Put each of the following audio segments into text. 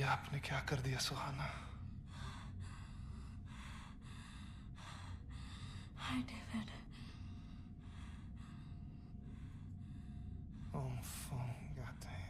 आपने क्या कर दिया सुहाना? Hi, David. गाते हैं।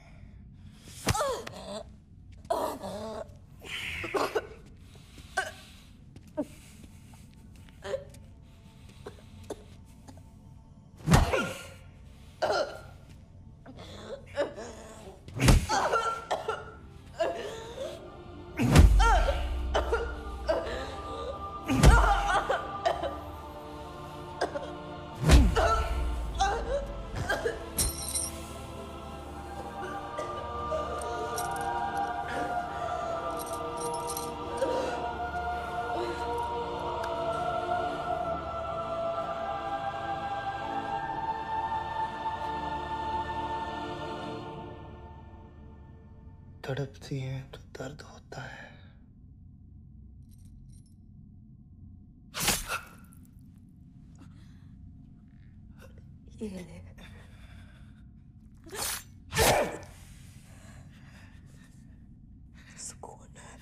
तड़पती हैं तो दर्द होता है। ये ले। सुकून है।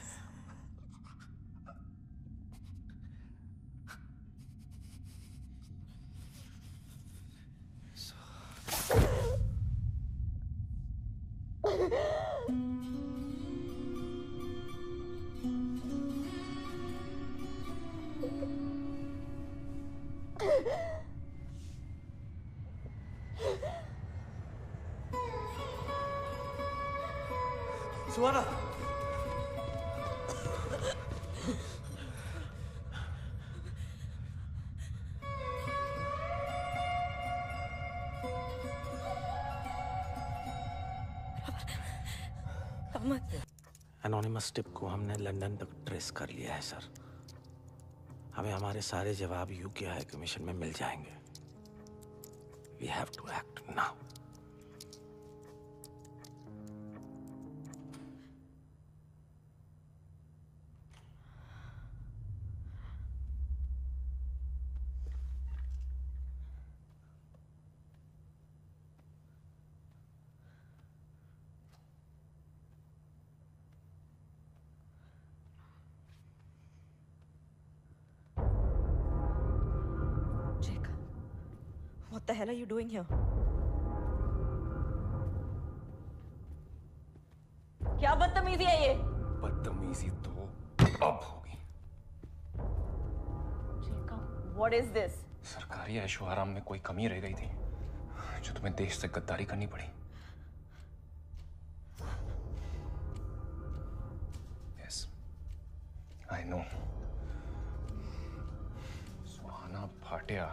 सुहाना, एनोनिमस टिप को हमने लंदन तक ट्रेस कर लिया है सर। हमें हमारे सारे जवाब यूके हाई कमीशन में मिल जाएंगे। We have to act now. What the hell are you doing here? क्या बदतमीजी है ये? बदतमीजी तो अब होगी। What is this? सरकारी ऐशो आराम में कोई कमी रह गई थी जो तुम्हें देश से गद्दारी करनी पड़ी। Yes, I know. Suhana Bhatia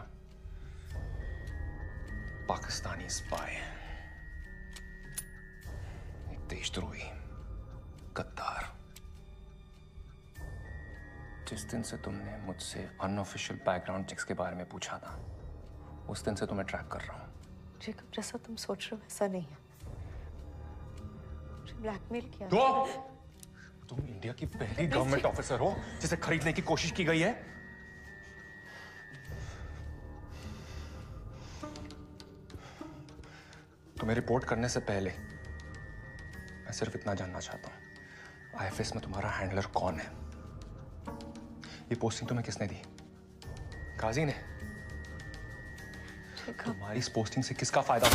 Pakistani spy, एक देशद्रोही, गद्दार। जिस दिन से तुमने मुझसे अनऑफिशियल बैकग्राउंड चेक्स के बारे में पूछा था, उस दिन से तुम्हें ट्रैक कर रहा हूं। जेकब, जैसा तुम सोच रहे हो वैसा नहीं है। मुझे ब्लैकमेल किया। तो तुम इंडिया की पहली गवर्नमेंट ऑफिसर हो जिसे खरीदने की कोशिश की गई है। तुम्हें रिपोर्ट करने से पहले मैं सिर्फ इतना जानना चाहता हूं, आईएफएस में तुम्हारा हैंडलर कौन है? ये पोस्टिंग तुम्हें किसने दी? काजी ने? तुम्हारी इस पोस्टिंग से किसका फायदा?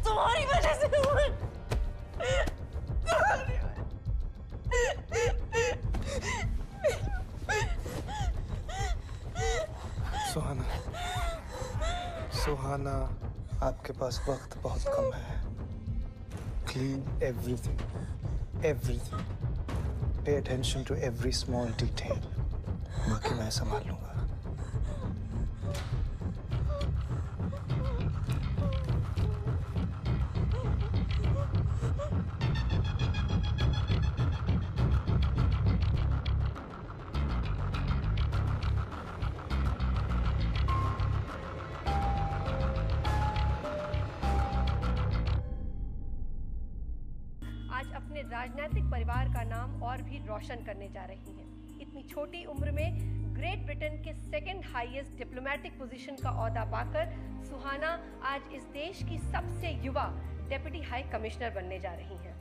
तुम्हारी वजह से सुहाना, सुहाना, आपके पास वक्त बहुत कम है। Clean everything, everything. Pay attention to every small detail. बाकी मैं संभाल लूंगा। आज अपने राजनीतिक परिवार का नाम और भी रोशन करने जा रही हैं। इतनी छोटी उम्र में ग्रेट ब्रिटेन के सेकंड हाईएस्ट डिप्लोमेटिक पोजीशन का ओहदा पाकर सुहाना आज इस देश की सबसे युवा डेप्यूटी हाई कमिश्नर बनने जा रही हैं।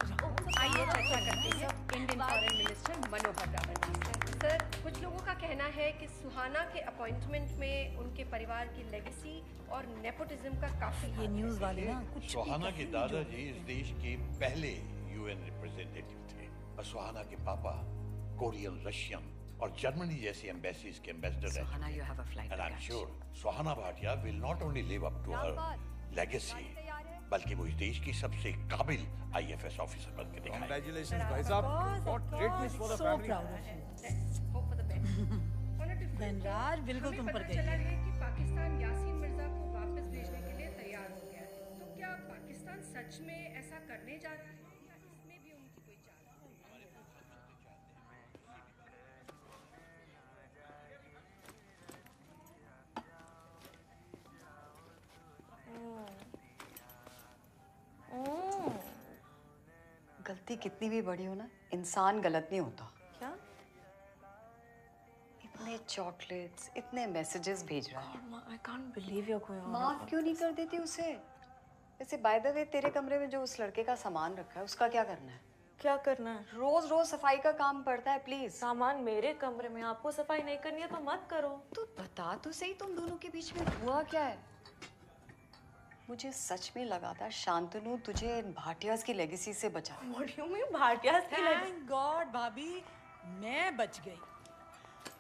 आइए चर्चा करते हैं इंडियन फॉरेन मिनिस्टर मनोहर रावत जी से। सर, कुछ लोगों का कहना है कि सुहाना के अपॉइंटमेंट में उनके परिवार की लेगेसी और नेपोटिज्म का काफी ये न्यूज़ वाले ना कुछ सुहाना के दादाजी इस देश के पहले यूएन रिप्रेजेंटेटिव थे और सुहाना के पापा कोरियन, रशियन और जर्मनी जैसी एम्बेसीज के एम्बेसडर रहे। Suhana, you have a flight And to I'm catch. sure Suhana Bhatia will not only live up to her legacy, बल्कि वो इस देश की सबसे काबिल आईएफएस ऑफिसर बन के दिखाएंगे। Congratulations, भाई साहब. What great news for the So family. proud of you. Let's hope for the best. Dhanraj बिल्कुल हमें तुम पर पता गई चला है। है कि पाकिस्तान यासीन मिर्जा को वापस भेजने के लिए तैयार हो गया है। तो क्या पाकिस्तान सच में ऐसा करने जा रहा है या इसमें भी उनकी कोई चाल है? गलती कितनी भी बड़ी हो ना, इंसान गलत नहीं होता। क्या? इतने चॉकलेट्स, इतने मैसेजेस भेज रहा है। I can't believe you're going on. माफ क्यों नहीं कर देती उसे? वैसे बाय द वे, तेरे कमरे में जो उस लड़के का सामान रखा है उसका क्या करना है? क्या करना है? रोज रोज सफाई का काम पड़ता है, प्लीज। सामान मेरे कमरे में, आपको सफाई नहीं करनी है तो मत करो। तो बता तो सही, तुम दोनों के बीच में हुआ क्या है? मुझे सच में लगा था शांतनु तुझे भाटियाज की लेगेसी से बचा। What do you mean, Bhatia की legacy? Thank God, भाभी, मैं बच गई।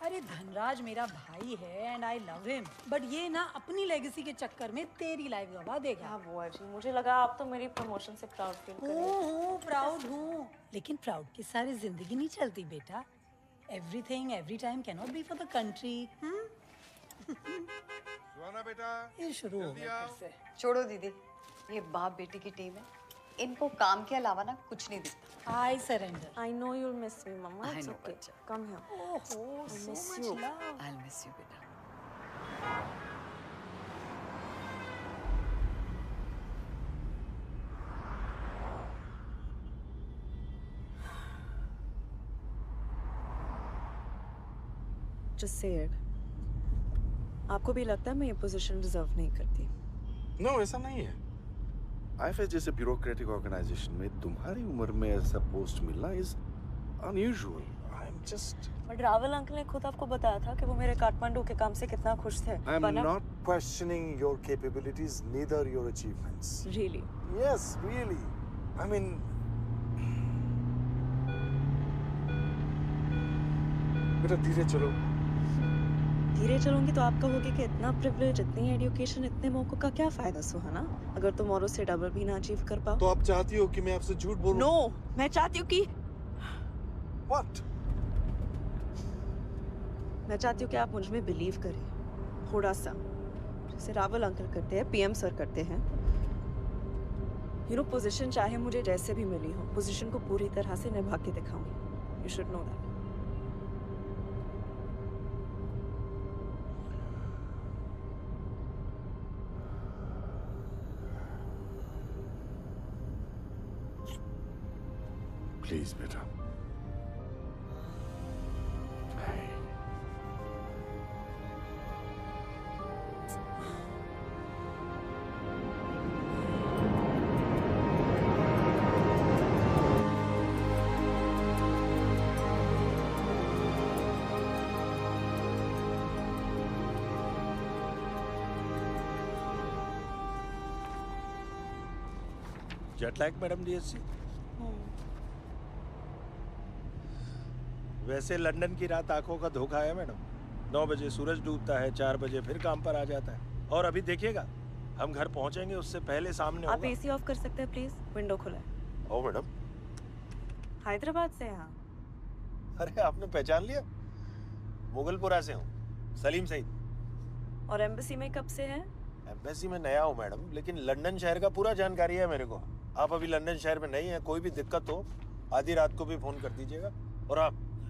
अरे धनराज मेरा भाई है and I love him, but ये ना अपनी लेगेसी के चक्कर में तेरी लाइफ गवा देगा। क्या बुआ जी, मुझे लगा आप तो मेरी प्रमोशन से प्राउड फील कर रही थी। हूँ प्राउड हूँ, लेकिन प्राउड के सारे जिंदगी नहीं चलती बेटा। Everything every time can not be for the country. Suhana बेटा. ये शुरू हो गया फिर से। छोड़ो दीदी, ये बाप बेटी की टीम है, इनको काम के अलावा ना कुछ नहीं दिखता। I surrender. I know you'll miss me, Mama. I It's know, okay. बच्चा। Come here. Oh, so miss much you. love. I'll miss you बेटा। Just say it. आपको भी लगता है मैं ये पोजीशन डिजर्व नहीं करती? No, ऐसा नहीं है. IFS जैसे ब्यूरोक्रेटिक ऑर्गेनाइजेशन में तुम्हारी उम्र में ऐसा पोस्ट मिलना is unusual. I am just. But Rawal uncle ने खुद आपको बताया था कि वो मेरे काठमांडू के काम से कितना खुश थे। I am not questioning your capabilities, neither your achievements. Really? Yes, really. I mean, बेटा धीरे चलो. धीरे चलूंगी तो आप कहोगे कि इतना प्रिविलेज, इतनी एजुकेशन, इतने मौकों का क्या फायदा सुहाना, अगर तुम औरों से डबल भी ना अचीव कर पाओ? तो आप चाहती हो कि मैं आपसे झूठ बोलूं? नो, मैं चाहती हूँ कि What? मैं चाहती हूँ कि आप मुझ में बिलीव करें थोड़ा सा, जैसे रावल अंकल करते हैं, पीएम सर करते हैं। पोजीशन चाहे मुझे जैसे भी मिली हो, पोजीशन को पूरी तरह से निभा के दिखाऊंगी। You should know that. Please बेटा. Jet lag madam DSC? वैसे लंदन की रात आंखों का धोखा है मैडम। 9 बजे सूरज डूबता है, 4 बजे फिर काम पर आ जाता है। और अभी देखिएगा, हम घर पहुंचेंगे उससे पहले सामने आप होगा। एसी ऑफ कर सकते हैं प्लीज? विंडो खुला है। ओ मैडम। हैदराबाद से हैं? अरे आपने पहचान लिया? मुगलपुरा से हूँ, सलीम सईद। और एम्बेसी में कब से हैं? एम्बेसी में नया हूँ मैडम, लेकिन लंदन शहर का पूरा जानकारी है मेरे को। आप अभी लंदन शहर में नहीं है, कोई भी दिक्कत हो आधी रात को भी फोन कर दीजिएगा। और हाँ,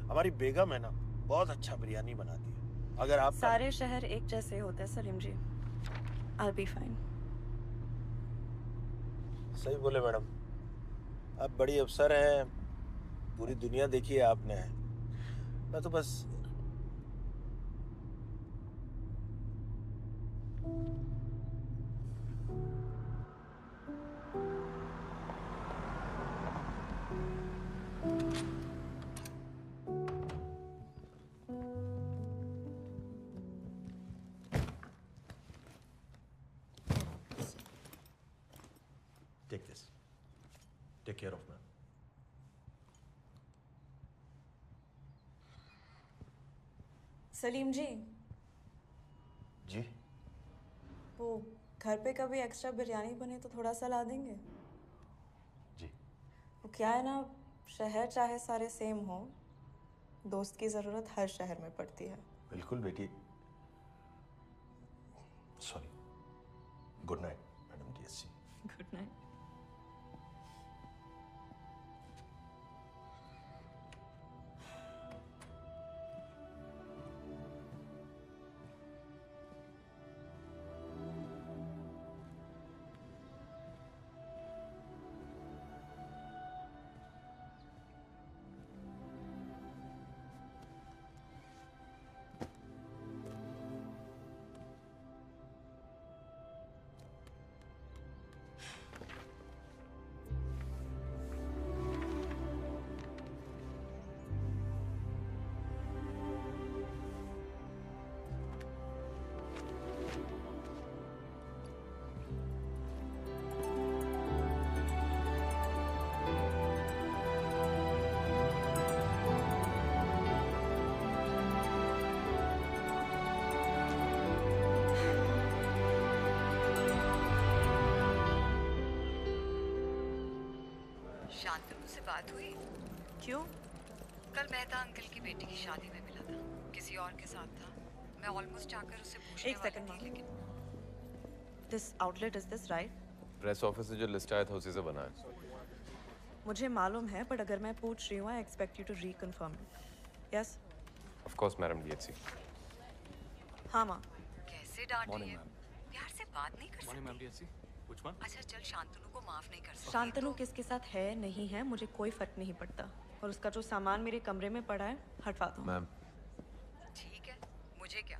हमारी बेगम है ना, बहुत अच्छा बिरयानी बनाती है। अगर आप सारे शहर एक जैसे होते हैं सलीम जी। I'll be fine. सही बोले मैडम, आप बड़ी अफसर हैं, पूरी दुनिया देखी है आपने। मैं तो बस Take this. Take care of me. Salim जी, जी वो घर पे कभी एक्स्ट्रा बिरयानी बने तो थोड़ा सा ला देंगे? जी। वो क्या है ना, शहर चाहे सारे सेम हो, दोस्त की जरूरत हर शहर में पड़ती है। बिल्कुल बेटी। Sorry. Good night madam DSC. Good night. Shantanu से बात हुई? क्यों? कल मेहता अंकल की बेटी की शादी में मिला था, किसी और के साथ था। मैं ऑलमोस्ट आकर उसे पूछने एक वाली सेकंड थी, लेकिन this outlet is this right? Press office से जो लिस्ट आया था उसी से बना है। मुझे मालूम है, बट अगर मैं पूछ रही हूँ, I expect you to reconfirm it. Yes? Of course madam DSC. हाँ माँ। कैसे डांट रही है? प्यार से बात नहीं कर सकती। Morning ma'am DSC. Which one? अच्छा चल, शांतनु को माफ नहीं कर सकती। शांतनु किसके साथ है नहीं है मुझे कोई फर्क नहीं पड़ता, और उसका जो सामान मेरे कमरे में पड़ा है हटवा दो। मैम ठीक है, मुझे क्या,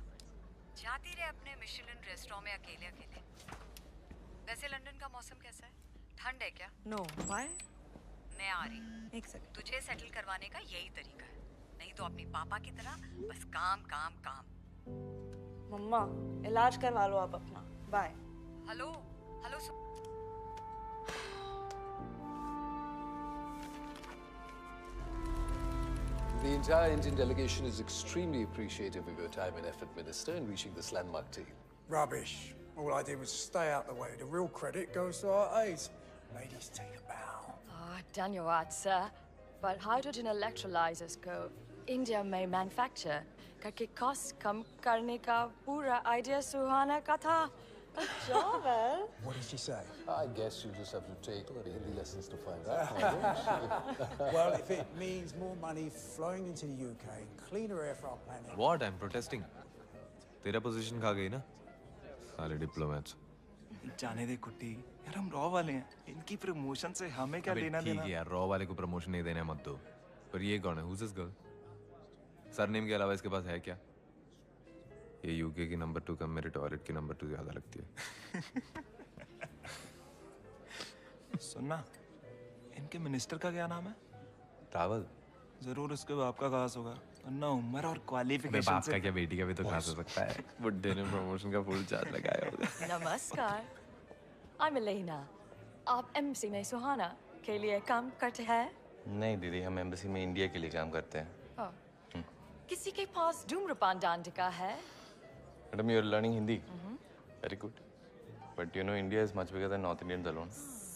जाती रहे अपने मिशेलिन रेस्टोरेंट में अकेले अकेले। वैसे लंदन का मौसम कैसा है? ठंड है क्या? No, why? मैं आ रही। एक सेकंड। तुझे सेटल करवाने का यही तरीका है, नहीं तो अपनी पापा की तरह बस काम काम काम। मम्मा, इलाज करवा लो आप अपना। Bye. Hello hello The entire Indian delegation is extremely appreciative of your time and effort, Minister, in reaching this landmark deal. Rubbish. All I did was stay out the way. The real credit goes to our aides. Ladies, take a bow. Oh, done your art, sir. But hydrogen electrolyzers को India में manufacture करके cost कम करने का पूरा idea सुहाना का था। What did she say? I guess you just have to take Hindi lessons to find out. Well, if it means more money flowing into the UK and cleaner air for our planet. What? I'm protesting. तेरा position खा गई ना? सारे diplomats. जाने दे कुट्टी, यार हम raw वाले हैं, इनकी प्रमोशन से हमें क्या लेना देना? ठीक है यार, रॉ वाले को प्रमोशन नहीं देने मत दो। पर ये कौन है? Who's this girl? सरनेम के अलावा इसके पास है क्या? ये यूके की नंबर 2 कम मेरे टॉयलेट की नंबर 2 ज्यादा लगती है। सुनना, इनके मिनिस्टर का क्या नाम है? रावल। जरूर उसके बाप का खास होगा, वरना उम्र और क्वालिफिकेशन बाप का क्या बेटी का भी तो खास हो सकता है। बुड्ढे ने प्रमोशन का फुल चार्ज लगाया होगा। नमस्कार, I'm Elena. आप एम्बेसी में सुहाना के लिए काम करते हैं? नहीं दीदी, हम एम्बेसी में इंडिया के लिए काम करते हैं। किसी के पास धूम्रपान डांडिका है? Madam, you are learning Hindi? Very good. But you know, India is much bigger than north Indians alone.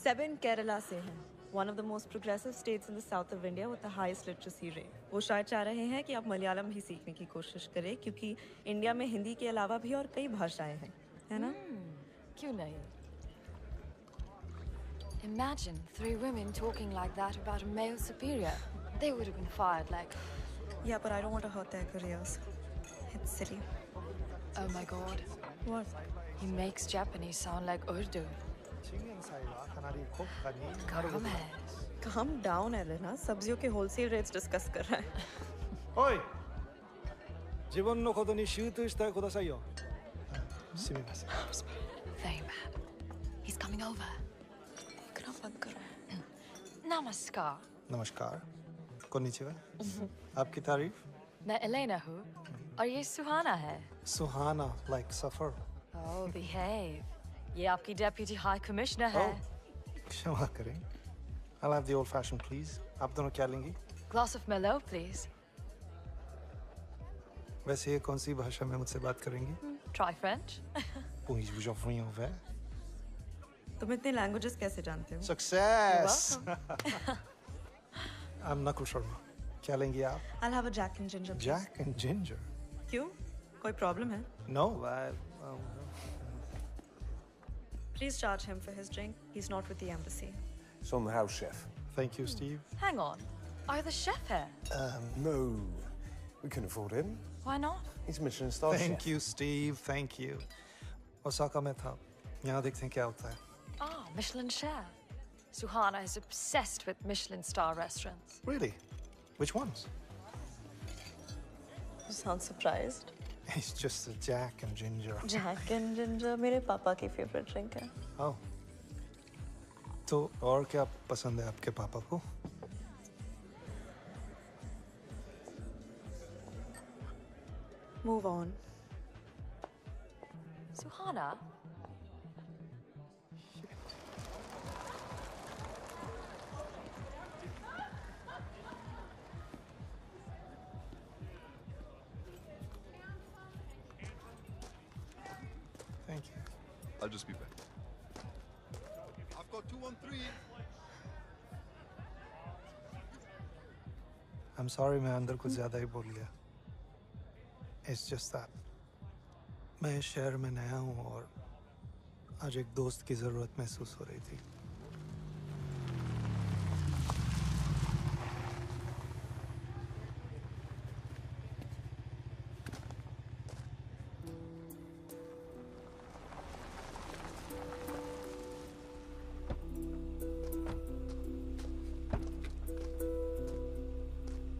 7 Kerala से हैं। One of the most progressive states in the south of India with the highest literacy rate. वो शायद चाह रहे हैं कि आप मलयालम भी सीखने की कोशिश करें, क्योंकि इंडिया में हिंदी के अलावा भी और कई भाषाएं हैं, है ना? क्यों नहीं? Imagine 3 women talking like that about a male superior. They would have been fired like. Yeah, but I don't want to hurt their careers. It's silly. Oh my God. What? He makes Japanese sound like Urdu. Calm down, Elena. सब्जियों के wholesale rates discuss कर रहा है. おい、自分のことに集中してくださいよ。すみません。 Very bad. He's coming over. इतना बंद करो. Namaskar. नमस्कार। Konnichiwa. आपकी तारीफ? मैं एलेना हूँ और ये सुहाना है. सुहाना, like suffer. Oh, behave. ये आपकी डेप्यूटी हाई कमिश्नर है. क्षमा करें. I'll have the old fashioned, please. आप दोनों क्या लेंगी? Glass of Merlot, please. वैसे ये कौन सी भाषा में मुझसे बात करेंगी? Try French. Puis-je vous offrir un verre? तुम इतने languages कैसे जानते हो? Success. I'm Nakul Sharma. क्या लेंगी आप? I'll have a Jack and Ginger. Jack and Ginger. क्यों? कोई problem है? No. Please charge him for his drink. He's not with the embassy. It's on the house chef. Thank you, Steve. Hang on. Are you the chef here? No, we couldn't afford him. Why not? He's a Michelin star chef. Thank you, Steve. Thank you. Osaka में था. यहाँ देखते हैं क्या होता है. Ah, Michelin chef. Suhana is obsessed with Michelin star restaurants. Really? Which ones? You sound surprised. It's just a Jack and Ginger. Jack and Ginger मेरे पापा की favorite drink है. Oh. तो और क्या पसंद है आपके पापा को? Move on. Suhana? Thank you. I'll just be back. I've got 213. I'm sorry, मैं अंदर कुछ ज़्यादा ही बोल गया. It's just that मैं इस शहर में नया हूँ और आज एक दोस्त की ज़रूरत महसूस हो रही थी.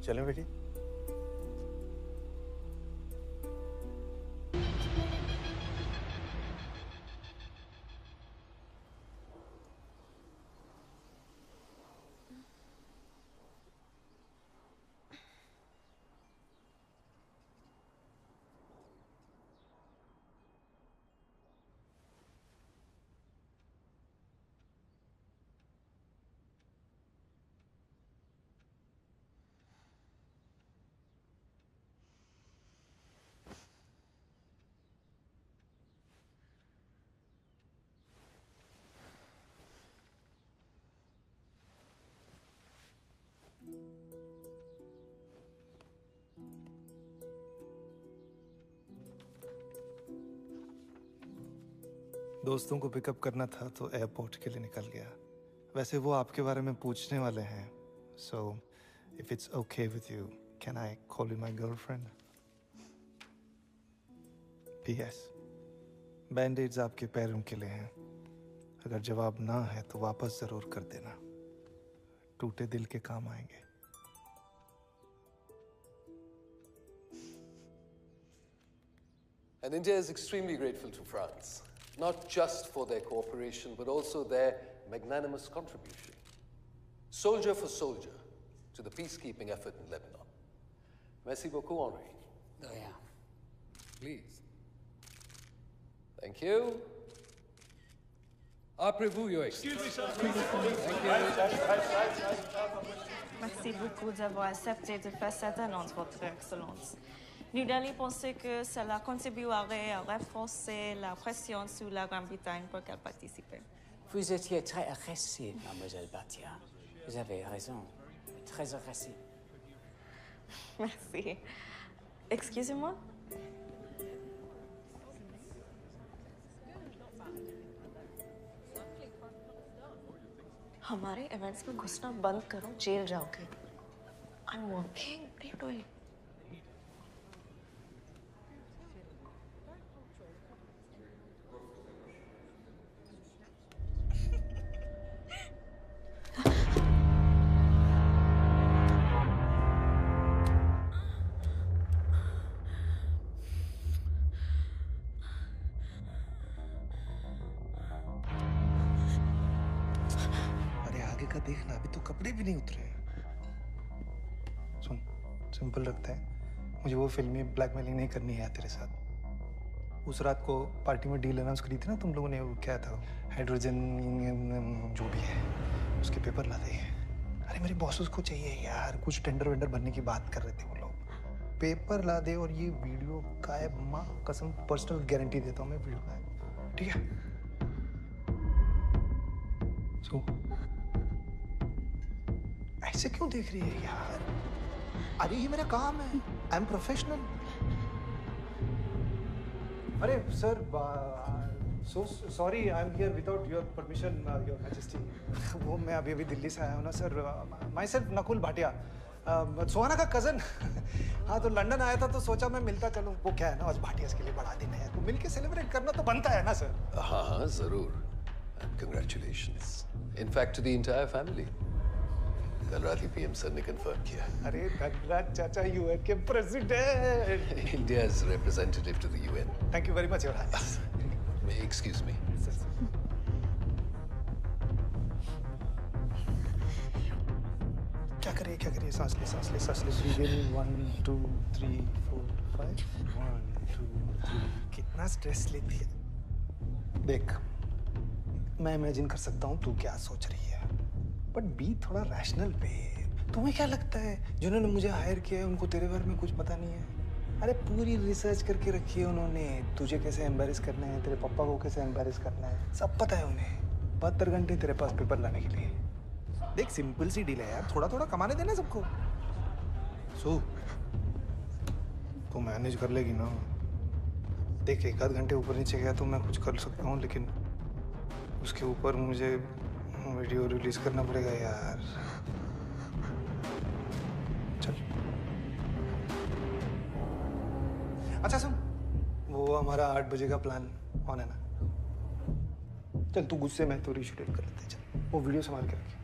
चलें बेटी? दोस्तों को पिकअप करना था तो एयरपोर्ट के लिए निकल गया. वैसे वो आपके बारे में पूछने वाले हैं. So, if it's okay with you, can I call you my girlfriend? P.S. बैंडेड्स आपके पैरों के लिए हैं. अगर जवाब ना है तो वापस जरूर कर देना. टूटे दिल के काम आएंगे. And India is extremely grateful to France, not just for their cooperation, but also their magnanimous contribution. Soldier for soldier to the peacekeeping effort in Lebanon. Merci beaucoup, Henri. Oh, yeah. Please. Thank you. Approvez-vous, Your Excellency. Merci beaucoup d'avoir accepté de faire cette annonce, Votre Excellence. New Delhi pensait que cela contribuerait à renforcer la pression sur la Grande-Bretagne pour qu'elle participe. Vous étiez très agressive, mademoiselle Bhatia. Vous avez raison. Très agressive. Merci. Excusez-moi. हमारे events में घुसना बंद करो, jail जाओगे। I'm working. What are you doing? अरे आगे का देखना, अभी तो कपड़े भी नहीं उतरे। सुन, सिंपल रखता है, मुझे वो फिल्मी ब्लैकमेलिंग नहीं करनी है तेरे साथ। उस रात को पार्टी में डील अनाउंस करी थी ना तुम लोगों ने, वो क्या था, हाइड्रोजन जो भी है, उसके पेपर ला दे। अरे मेरे बॉसेस को चाहिए यार, कुछ टेंडर वेंडर बनने की बात कर रहे थे वो लोग। पेपर ला दे और ये वीडियो का है, माँ कसम पर्सनल गारंटी देता हूँ मैं वीडियो का है, ठीक है? सो ऐसे क्यों देख रही है यार? अरे ये मेरा काम है, आई एम प्रोफेशनल। अरे sir, so sorry, I am here without your permission, your majesty. वो मैं अभी अभी दिल्ली से आया हूँ ना sir. Myself Nakul Bhatia, Suhana का कजन। हाँ, तो लंदन आया था तो सोचा मैं मिलता चलूँ। वो क्या है ना, आज भाटिया के लिए बड़ा दिन है, तो मिलके सेलिब्रेट करना तो बनता है ना सर। हाँ हाँ जरूर। Congratulations. In fact, to the entire family. कल रात ही पीएम सर ने कंफर्म किया। अरे धनराज चाचा, यूएन के president. India's representative to the UN. Thank you very much, Your Highness. Excuse me. क्या करिए, सांस ले, सांस ले। Breathe in, 1 2 3 4 5 1 2 3। कितना स्ट्रेस लेती है। देख, मैं इमेजिन कर सकता हूँ तू क्या सोच रही है, बट बी थोड़ा रैशनल पे। तुम्हें क्या लगता है जिन्होंने मुझे हायर किया है उनको तेरे बारे में कुछ पता नहीं है? अरे पूरी रिसर्च करके रखी है उन्होंने, तुझे कैसे एम्बैरेस करना है, तेरे पापा को कैसे एम्बैरेस करना है, सब पता है उन्हें। 72 घंटे तेरे पास पेपर लाने के लिए। देख, सिंपल सी डील है यार, थोड़ा थोड़ा कमाने देना सबको। सो तो मैनेज कर लेगी ना? देख, 1 आध घंटे ऊपर नीचे गया तो मैं कुछ कर सकता हूँ, लेकिन उसके ऊपर मुझे वीडियो रिलीज करना पड़ेगा यार। चल, अच्छा सुन, वो हमारा 8 बजे का प्लान ऑन है ना? चल तू गुस्से में तो रीशेड्यूल कर लेते हैं। चल, वो वीडियो संभाल के रखिए।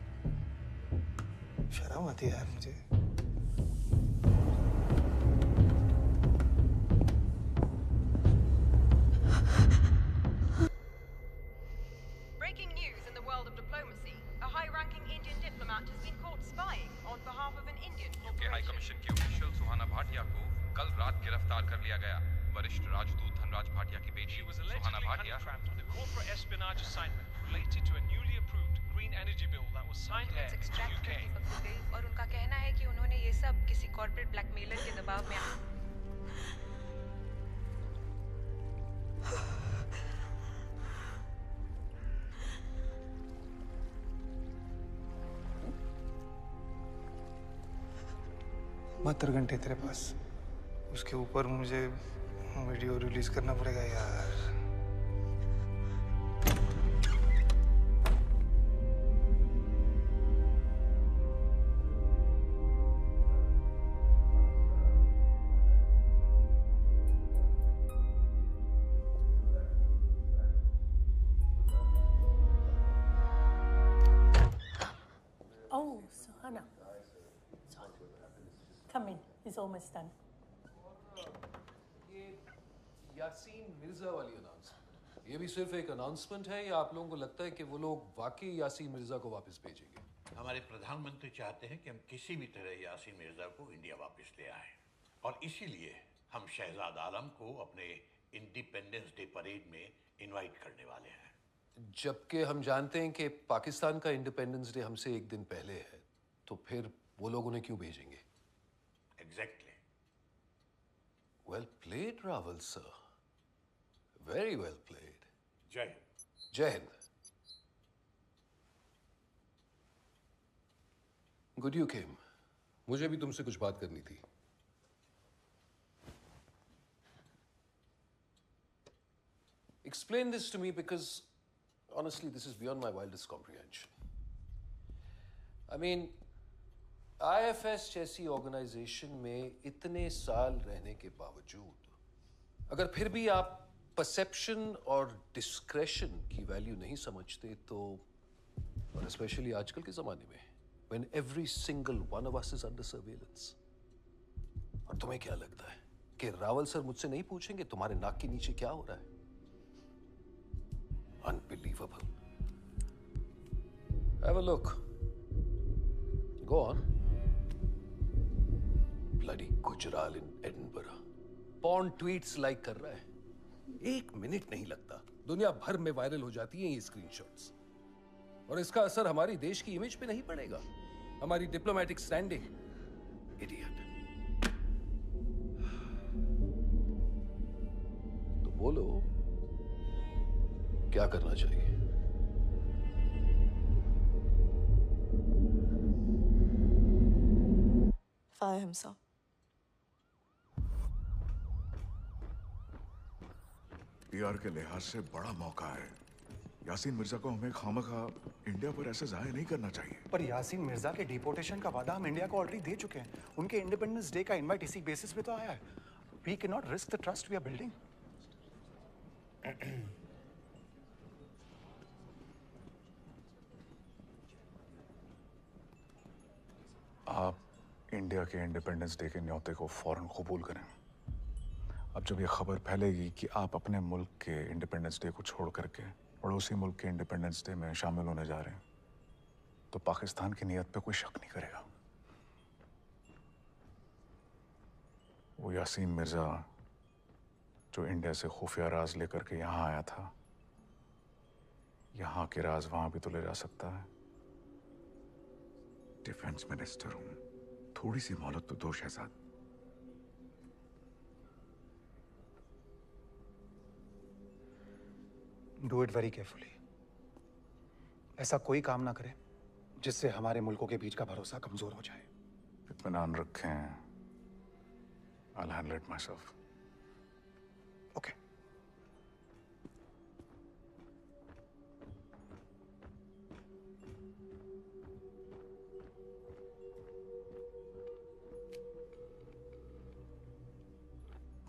शर्म आती है यार मुझे। Breaking news in the world of diplomacy. A high-ranking Indian diplomat has been caught spying on behalf of an Indian UK high commission की ऑफिशियल सुहाना भाटिया को कल रात गिरफ्तार कर लिया गया। वरिष्ठ राजदूत धनराज भाटिया की बेटी सुहाना Bhatia on a corporate espionage assignment related to a newly approved green energy bill that was signed here in the UK. और उनका कहना है कि उन्होंने ये सब किसी कॉर्पोरेट ब्लैकमेलर के दबाव में बहत्तर घंटे तेरे पास, उसके ऊपर मुझे वीडियो रिलीज करना पड़ेगा यार। Oh, Suhana. Come in. It's almost done. ये यासीन मिर्जा वाली अनाउंसमेंट, ये भी सिर्फ एक अनाउंसमेंट है या आप लोगों को लगता है कि वो लोग वाकई यासीन मिर्जा को वापस भेजेंगे? हमारे प्रधानमंत्री चाहते हैं कि हम किसी भी तरह यासीन मिर्जा को इंडिया वापस ले आएं, और इसीलिए हम शहजाद आलम को अपने इंडिपेंडेंस डे परेड में इनवाइट करने वाले हैं। जबकि हम जानते हैं कि पाकिस्तान का इंडिपेंडेंस डे हमसे एक दिन पहले है, तो फिर वो लोग उन्हें क्यों भेजेंगे? Exactly. Well played Rawal sir, very well played. जय हिंद। जय हिंद। Good you came. मुझे भी तुमसे कुछ बात करनी थी। Explain this to me because honestly this is beyond my wildest comprehension. I mean, IFS जैसी ऑर्गेनाइजेशन में इतने साल रहने के बावजूद अगर फिर भी आप परसेप्शन और डिस्क्रेशन की वैल्यू नहीं समझते तो, और स्पेशली आजकल के जमाने में when every single one of us is under surveillance, और तुम्हें क्या लगता है कि रावल सर मुझसे नहीं पूछेंगे तुम्हारे नाक के नीचे क्या हो रहा है? Unbelievable. Have a look. Go on. Bloody Gujral in Edinburgh. Porn tweets like कर रहा है। 1 मिनट नहीं लगता, दुनिया भर में वायरल हो जाती हैं ये स्क्रीनशॉट्स। और इसका असर हमारी देश की इमेज पे नहीं पड़ेगा, हमारी डिप्लोमेटिक स्टैंडिंग। इडियट। तो बोलो क्या करना चाहिए? Fire him, sir. पीआर के लिहाज से बड़ा मौका है। यासीन मिर्जा को हमें खामखा इंडिया पर ऐसे जाया नहीं करना चाहिए। पर यासीन मिर्जा के डिपोर्टेशन का वादा हम इंडिया को ऑलरेडी दे चुके हैं। उनके इंडिपेंडेंस डे का इनवाइट इसी बेसिस पे तो आया है। We can not risk the trust we are building. आप इंडिया के इंडिपेंडेंस डे के न्योते को फौरन कबूल करें। अब जब ये खबर फैलेगी कि आप अपने मुल्क के इंडिपेंडेंस डे को छोड़ करके पड़ोसी मुल्क के इंडिपेंडेंस डे में शामिल होने जा रहे हैं, तो पाकिस्तान की नीयत पे कोई शक नहीं करेगा। वो यासीन मिर्जा जो इंडिया से खुफिया राज लेकर के यहाँ आया था, यहाँ के राज वहां भी तो ले जा सकता है। डिफेंस मिनिस्टर हूं, थोड़ी सी मोहलत तो दो Shahzad. Do it very carefully. ऐसा कोई काम ना करें जिससे हमारे मुल्कों के बीच का भरोसा कमजोर हो जाए। इत्मीनान रखें। I'll handle it myself. Okay.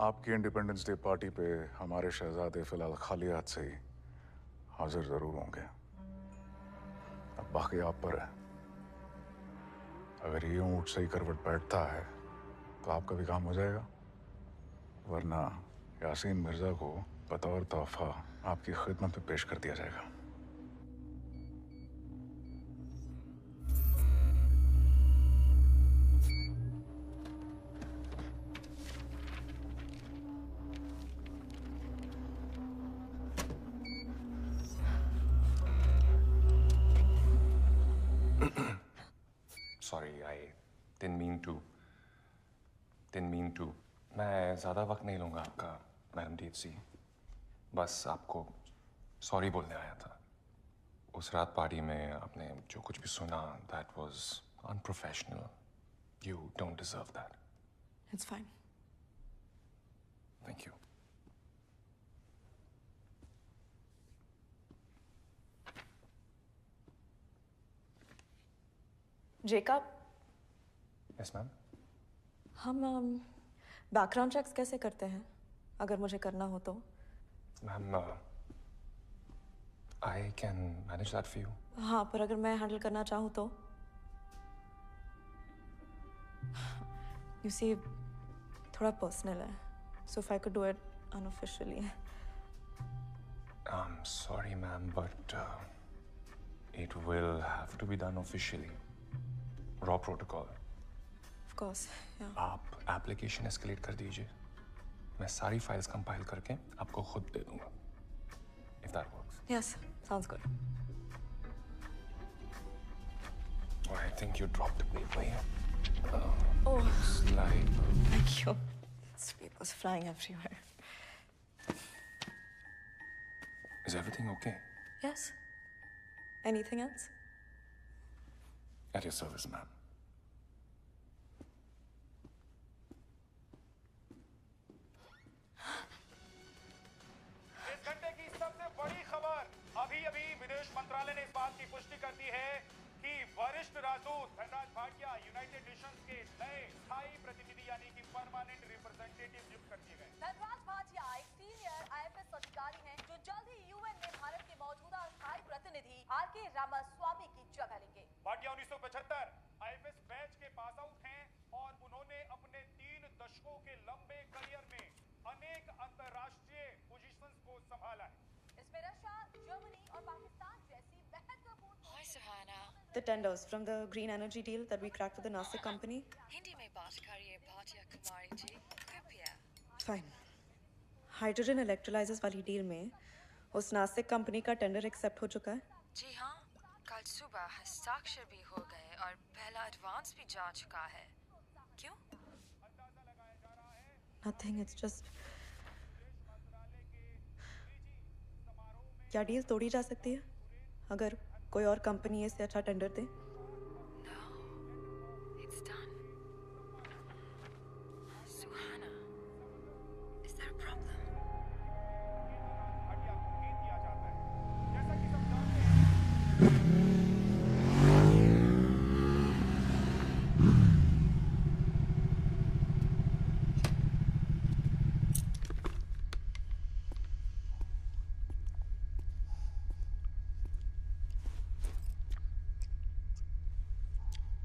आपकी इंडिपेंडेंस डे पार्टी पे हमारे शहजादे फिलहाल खाली हाथ से ही हाजिर जरूर होंगे। अब बाकी आप पर है। अगर ये ऊंट सही करवट बैठता है तो आपका भी काम हो जाएगा, वरना यासीन मिर्जा को बतौर तोहफा आपकी खिदमत में पेश कर दिया जाएगा। Sorry, I didn't mean to. मैं ज़्यादा वक्त नहीं लूँगा आपका, मैडम डीएफसी। बस आपको सॉरी बोलने आया था। उस रात पार्टी में आपने जो कुछ भी सुना, that was unprofessional. You don't deserve that. It's fine. Thank you. Jacob. Yes, ma'am. हम बैकग्राउंड चेक्स कैसे करते हैं अगर मुझे करना हो तो? Ma'am, I can manage that for you. हाँ, पर अगर मैं हैंडल करना चाहूँ तो? You see, थोड़ा पर्सनल है, so if I could do it unofficially. I'm sorry, ma'am, but it will have to be done officially. Raw protocol. Of course, yeah. आप एप्लीकेशन एस्केलेट कर दीजिए, मैं सारी फाइल्स कंपाइल करके आपको खुद दे दूंगा। If that works. Yes, Sounds good. Oh, I think you dropped the paper here. Oh. Slide. Thank you. This paper's flying everywhere. Is everything okay? Yes. Anything else? At your service, ma'am. इस घंटे की सबसे बड़ी खबर, अभी विदेश मंत्रालय ने इस बात की पुष्टि कर दी है कि वरिष्ठ राजदूत धनराज भाटिया यूनाइटेड नेशंस के नए स्थायी प्रतिनिधि यानी कि परमानेंट रिप्रेजेंटेटिव नियुक्त कर दिए गए। धनराज भाटिया एक सीनियर आईएफएस अधिकारी हैं जो जल्द ही यूएन में भारत के मौजूदा स्थायी प्रतिनिधि आर.के. रामास्वामी की जगह लेंगे। भाटिया 1975 आईएफएस बैच के पास आउट हैं और उन्होंने अपने 3 दशकों के लंबे करियर में अनेक अंतरराष्ट्रीय पोजीशंस को संभाला है। इसमें रशिया, जर्मनी और पाकिस्तान जैसी महत्वपूर्ण। Hi Suhana. The tenders from the green energy deal that we cracked with the Nasik company. Hindi में बात करिए भाटिया कुमारी जी, कृपया। Fine. हाइड्रोजन इलेक्ट्रोलाइजर्स वाली डील में उस नासिक कंपनी का टेंडर एक्सेप्ट हो चुका है? जी हाँ, कल सुबह हस्ताक्षर भी हो गए और पहला एडवांस भी जा चुका है। क्यों? Nothing. It's just. क्या डील तोड़ी जा सकती है अगर कोई और कंपनी इससे अच्छा tender they? It's done. Suhana, is there a problem?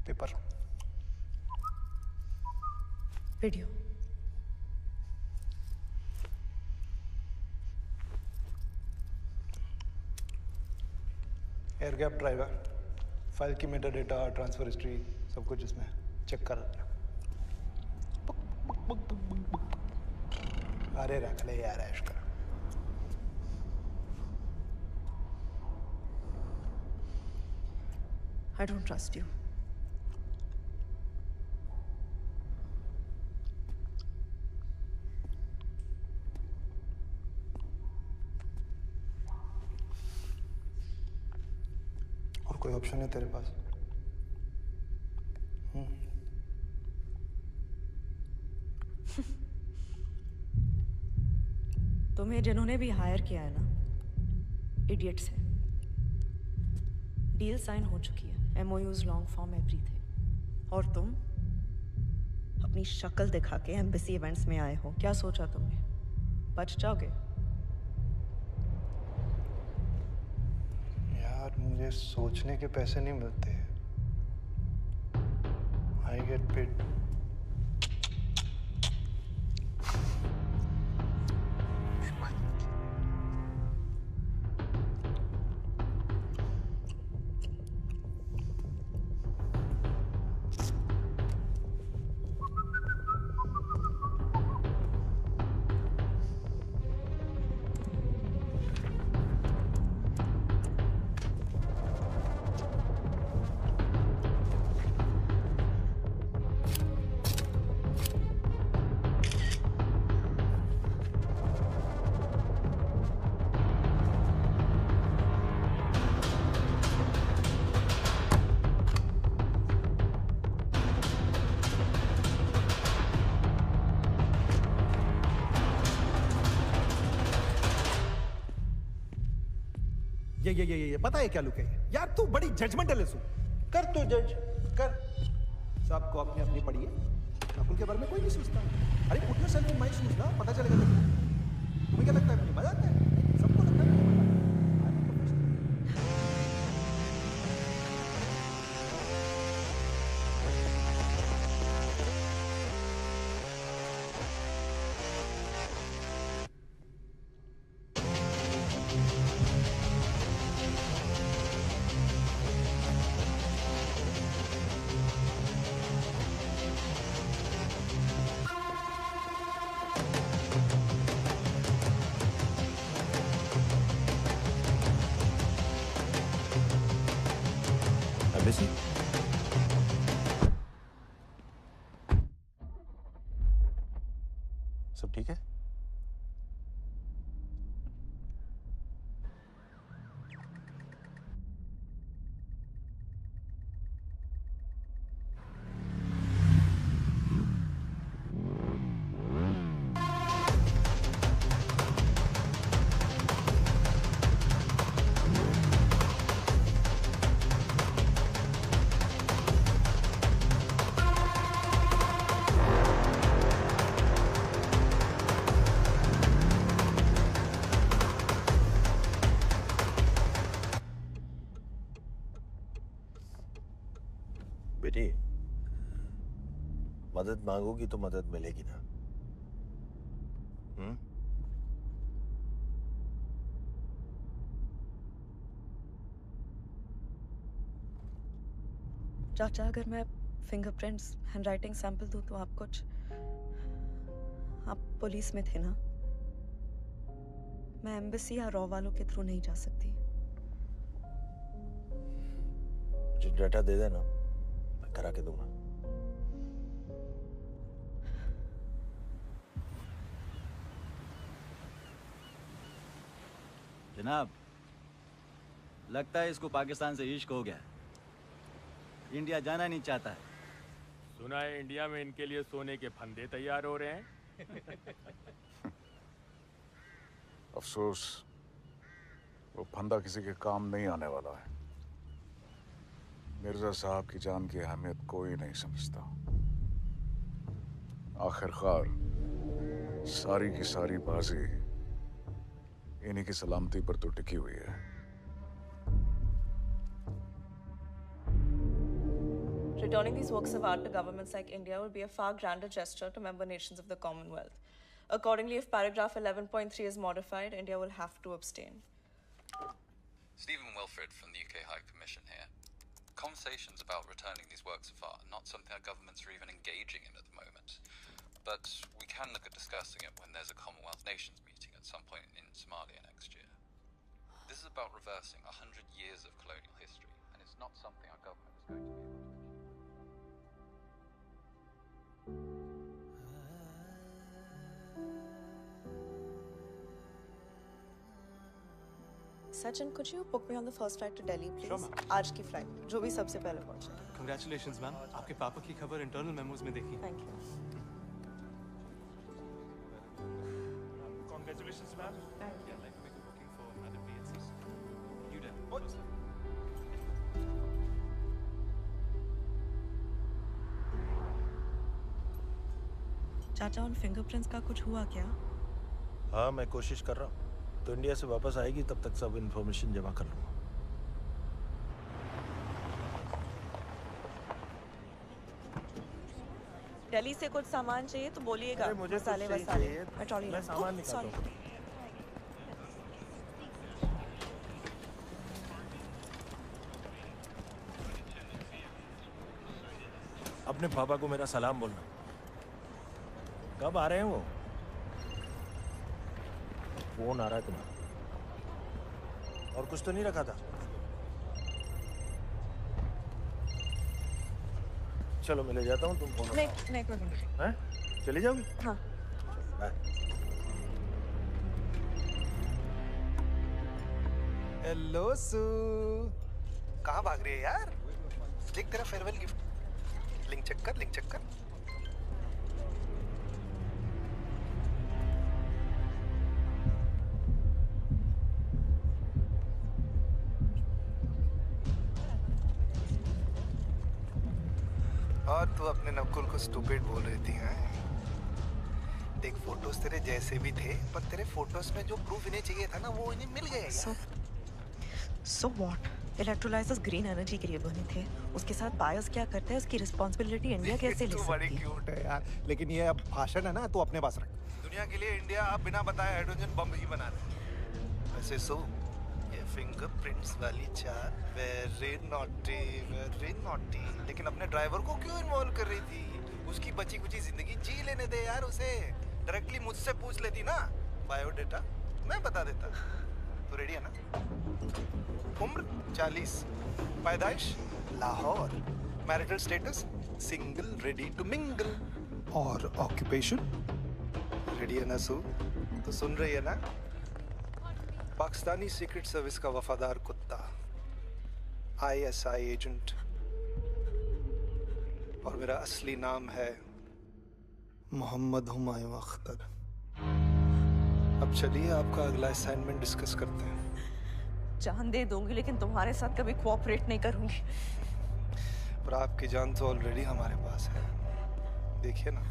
Paper, video. Air gap driver, file की मेटा डेटा, ट्रांसफर हिस्ट्री, सब कुछ इसमें चेक कर। अरे रख ले यार ऐश कर। I don't trust you. और कोई ऑप्शन है तेरे पास? तुम्हें जिन्होंने भी हायर किया है ना, इडियट्स हैं। डील साइन हो चुकी है, MOUs, लॉन्ग फॉर्म, एवरीथिंग। और तुम अपनी शक्ल दिखा के एम्बेसी इवेंट्स में आए हो। क्या सोचा तुमने बच जाओगे? यार मुझे सोचने के पैसे नहीं मिलते। I get paid. ये पता है क्या लुक है यार? तू बड़ी जजमेंटल है। कर तू जज कर। सबको अपनी अपनी पड़ी है। नकुल के बारे में कोई नहीं सोचता। अरे put yourself in my shoes ना, पता चलेगा तेरे। तुम्हें क्या लगता है मुझे मजा आता है? सबको लगता है मुझे मजा आता है। एम्बेसी? सब ठीक है? बेटी, मदद मांगोगी तो मदद मिलेगी ना? चाचा, अगर मैं फिंगरप्रिंट्स, हैंडराइटिंग सैंपल दूं तो आप कुछ... आप पुलिस में थे ना? मैं एम्बेसी या रॉ वालों के थ्रू नहीं जा सकती। मुझे डाटा दे देना, मैं करा के दूंगा। जनाब, लगता है इसको पाकिस्तान से इश्क हो गया। इंडिया जाना नहीं चाहता है। सुना है इंडिया में इनके लिए सोने के फंदे तैयार हो रहे हैं। अफसोस, वो फंदा किसी के काम नहीं आने वाला है। मिर्जा साहब की जान की अहमियत कोई नहीं समझता। आखिरकार सारी की सारी बाजी इन्हीं की सलामती पर तो टिकी हुई है। Returning these works of art to governments like India would be a far grander gesture to member nations of the Commonwealth. Accordingly, if paragraph 11.3 is modified, India will have to abstain. Stephen Wilfred from the UK High Commission here. Conversations about returning these works of art are not something our governments are even engaging in at the moment. But we can look at discussing it when there's a Commonwealth Nations meeting at some point in Somalia next year. This is about reversing 100 years of colonial history, and it's not something our government is going to be able to achieve. Sachin, could you book me on the first flight to Delhi, please? Sure, ma'am. आज की flight, जो भी सबसे पहले पहुंचे। Congratulations, ma'am. आपके पापा की खबर इंटरनल मेमोज में देखी। Thank you. Congratulations, ma'am. Thank you. I'd like to make a booking for Madam Beatrice. New Delhi. What? चाचा, उन फिंगरप्रिंट्स का कुछ हुआ क्या? हाँ, मैं कोशिश कर रहा हूँ। तो इंडिया से वापस आएगी तब तक सब इन्फॉर्मेशन जमा कर लूँगा। दिल्ली से कुछ सामान चाहिए तो बोलिएगा। अरे मुझे मसाले कुछ वसाले। चाहिए। मैं ट्रॉली मैं लाऊं। सामान ओह, निकालता sorry। हूँ। अपने पापा को मेरा सलाम बोलना। कब आ रहे हैं वो? फोन आ रहा है तुम्हारा। और कुछ तो नहीं रखा था? चलो मैं ले जाता हूँ, तुम फोन नहीं, हैं? चली जाओगी? हाँ। बाय। हेलो सू। कहाँ भाग रही है यार? देख तेरा फेयरवेल गिफ्ट। लिंक चेक कर, लिंक चेक कर। और तू अपने नकुल को स्टूपिड बोल रही थी, हैं? देख फोटोज तेरे जैसे भी थे, पर तेरे फोटोज में जो प्रूफ इन्हें चाहिए था ना, वो इन्हें मिल गया यार। So what? Electrolysers green energy के लिए बने थे। उसके साथ बायर्स क्या करते हैं, उसकी रिस्पांसिबिलिटी इंडिया कैसे ले तू बड़ी सकती है? क्यूट है यार, लेकिन ये अब भाषण है ना, तू अपने पास रख। दुनिया के लिए इंडिया अब बिना बताए हाइड्रोजन बम ही बना रहा है। वैसे सो ये फिंगरप्रिंट्स वाली चार वेरी नॉटी, लेकिन अपने ड्राइवर को क्यों इन्वॉल्व कर रही थी? उसकी बची कुची जिंदगी जी लेने दे यार उसे। डायरेक्टली मुझसे पूछ लेती ना बायोडेटा, मैं बता देता। तो रेडी है ना? उम्र 40, पैदाइश Lahore. Marital status single ready to mingle. और ऑक्यूपेशन? रेडी है ना सू? तो सुन रही है ना? पाकिस्तानी सीक्रेट सर्विस का वफादार कुत्ता, ISI एजेंट। और मेरा असली नाम है मोहम्मद हुमायूं अख्तर। अब चलिए आपका अगला असाइनमेंट डिस्कस करते हैं। जान दे दूंगी लेकिन तुम्हारे साथ कभी कोऑपरेट नहीं करूंगी। पर आपकी जान तो ऑलरेडी हमारे पास है, देखिए ना।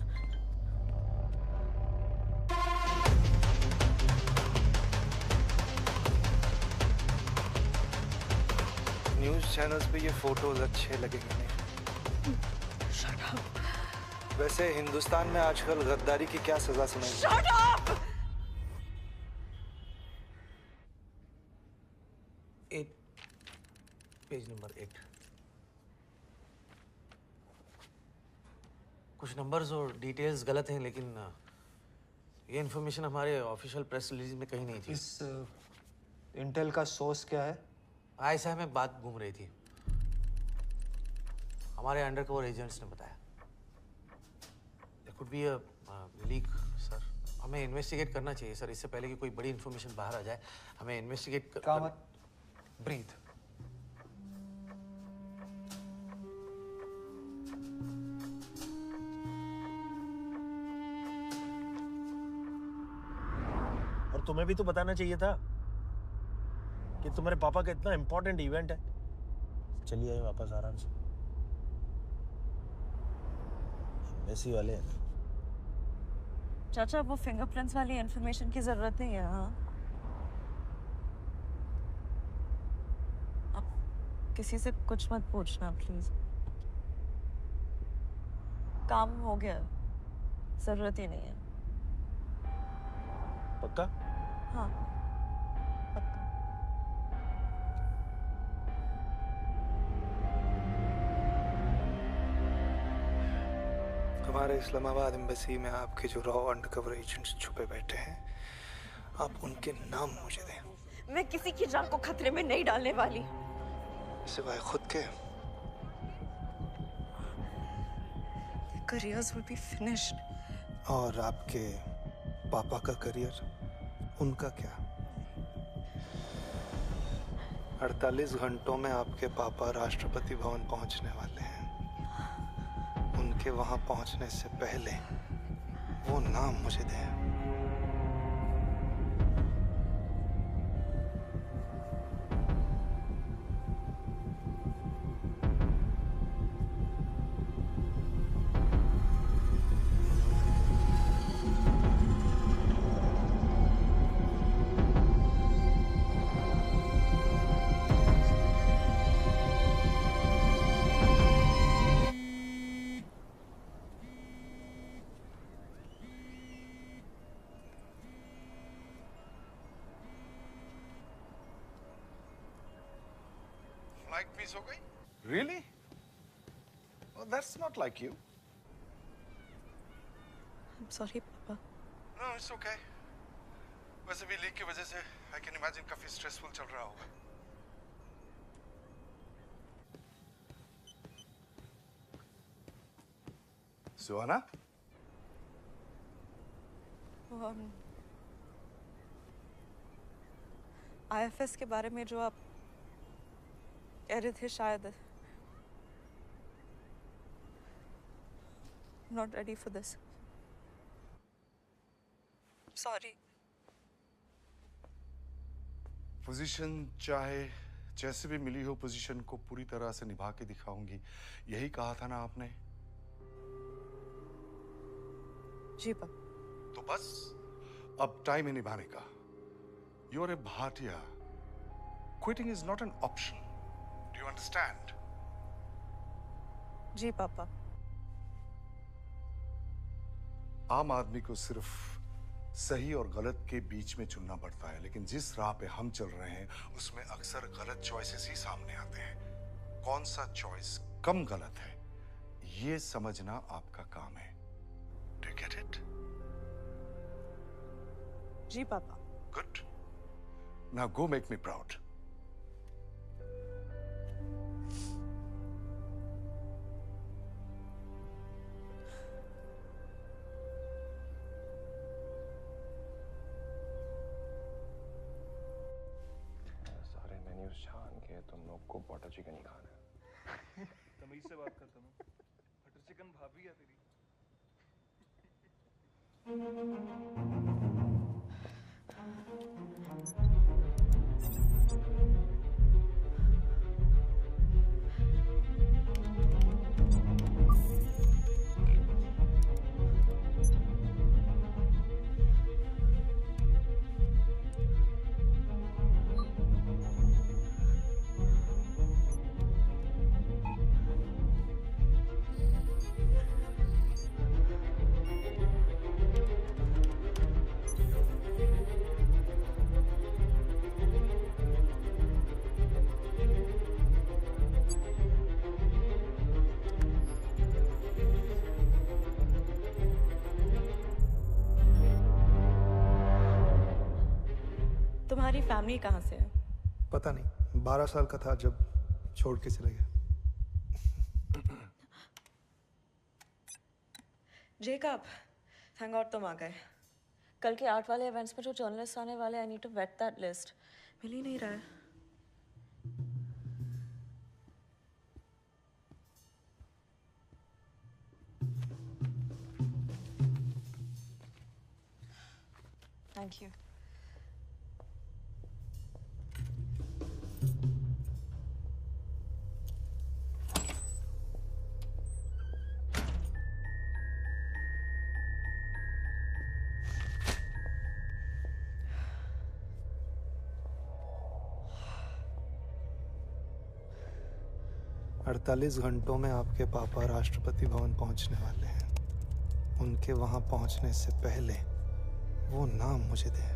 न्यूज़ चैनल्स पे ये फोटोज अच्छे लगेंगे नहीं। Shut up. वैसे हिंदुस्तान में आजकल गद्दारी की क्या सजा सुनाई? Shut up! 8 page number 8। कुछ नंबर्स और डिटेल्स गलत हैं, लेकिन ये इन्फॉर्मेशन हमारे ऑफिशियल प्रेस रिलीज में कहीं नहीं थी। इस इंटेल का सोर्स क्या है? ISI में बात घूम रही थी, हमारे अंडरकवर एजेंट्स ने बताया। There could be a leak, sir. हमें इन्वेस्टिगेट करना चाहिए सर, इससे पहले कि कोई बड़ी इन्फॉर्मेशन बाहर आ जाए। हमें इन्वेस्टिगेट ब्रीथ। और तुम्हें भी तो बताना चाहिए था कि तुम्हारे पापा का इतना इंपॉर्टेंट इवेंट है। चलिए आइए वापस आराम से। एम्बेसी वाले हैं। चाचा वो फिंगरप्रिंट्स वाली इंफॉर्मेशन की जरूरत नहीं है। हाँ, अब किसी से कुछ मत पूछना प्लीज। काम हो गया, जरूरत ही नहीं है। पक्का? हाँ हमारे इस्लामाबाद एम्बेसी में आपके जो रॉ अंडरकवर एजेंट्स छुपे बैठे हैं, आप उनके नाम मुझे दें। मैं किसी की जान को खतरे में नहीं डालने वाली, सिवाय खुद के। Careers will be finished. और आपके पापा का करियर, उनका क्या? 48 घंटों में आपके पापा राष्ट्रपति भवन पहुंचने वाले हैं। उनके वहां पहुंचने से पहले वो नाम मुझे दें। फ्लाइट मिस हो गई? Really? Oh, that's not like you. I'm sorry पापा। No, it's okay. वैसे भी लीक की वजह से I can imagine काफी स्ट्रेसफुल चल रहा होगा। सुहाना? IFS के बारे में जो आप कह रहे थे, शायद not ready for this. Sorry. Position चाहे जैसे भी मिली हो, पोजीशन को पूरी तरह से निभा के दिखाऊंगी, यही कहा था ना आपने? जी पापा। तो बस अब टाइम है निभाने का। You're a Bhatia. Quitting is not an option. Do you understand? जी पापा। आम आदमी को सिर्फ सही और गलत के बीच में चुनना पड़ता है, लेकिन जिस राह पे हम चल रहे हैं उसमें अक्सर गलत चॉइसेस ही सामने आते हैं। कौन सा चॉइस कम गलत है, ये समझना आपका काम है। Do you get it? जी पापा। Good. Now go make me proud. Chicken ही खाना है। तमीज से बात करता हूँ। बटर चिकन भाभी है तेरी। तुम्हारी फैमिली कहाँ से है? पता नहीं, 12 साल का था जब छोड़ के चले गए। जेकब, थैंक गॉड तुम आ गए। कल के आर्ट वाले इवेंट्स में जो जर्नलिस्ट आने वाले, I need to wait that list. मिल ही नहीं रहा है। Thank you. अड़तालीस घंटों में आपके पापा राष्ट्रपति भवन पहुंचने वाले हैं। उनके वहां पहुंचने से पहले वो नाम मुझे दे।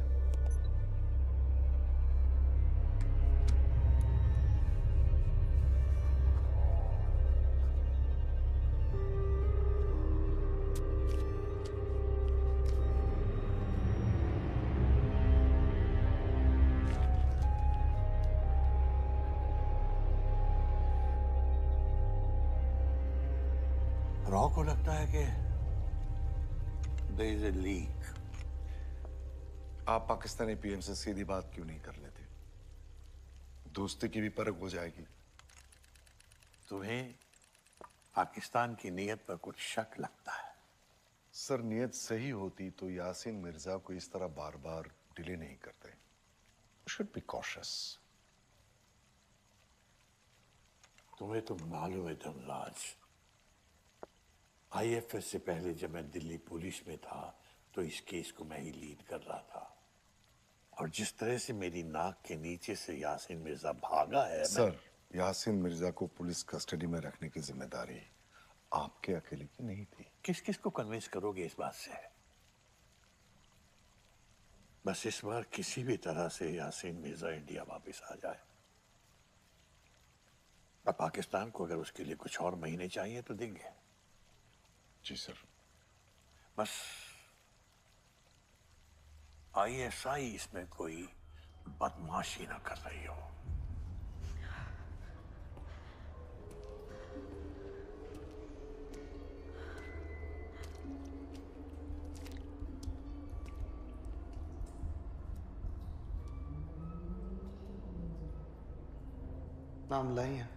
रॉ को लगता है कि there is a leak. आप पाकिस्तानी पीएम से सीधी बात क्यों नहीं कर लेते? दोस्ती की भी परख हो जाएगी। तुम्हें पाकिस्तान की नीयत पर कुछ शक लगता है? सर, नीयत सही होती तो यासीन मिर्जा को इस तरह बार बार डिले नहीं करते। Should be cautious. तुम्हें तो मालूम है धनराज, आईएफएस से पहले जब मैं दिल्ली पुलिस में था तो इस केस को मैं ही लीड कर रहा था, और जिस तरह से मेरी नाक के नीचे से यासीन मिर्जा भागा है। सर, यासीन मिर्जा को पुलिस कस्टडी में रखने की जिम्मेदारी आपके अकेले की नहीं थी। किस किस को कन्विंस करोगे इस बात से? बस इस बार किसी भी तरह से यासीन मिर्जा इंडिया वापस आ जाए। और पाकिस्तान को अगर उसके लिए कुछ और महीने चाहिए तो देंगे। जी सर। बस आईएसआई इसमें कोई बदमाशी ना कर रही हो। नाम लाई है।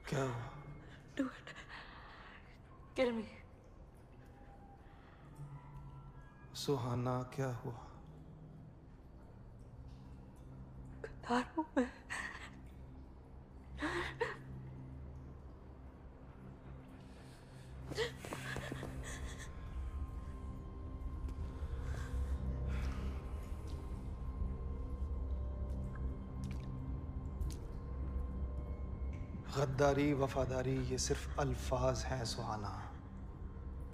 क्या हुआ? Do it. Kill me. सुहाना, क्या हुआ? गद्दार हूं मैं। गद्दारी वफादारी ये सिर्फ अल्फाज हैं सुहाना।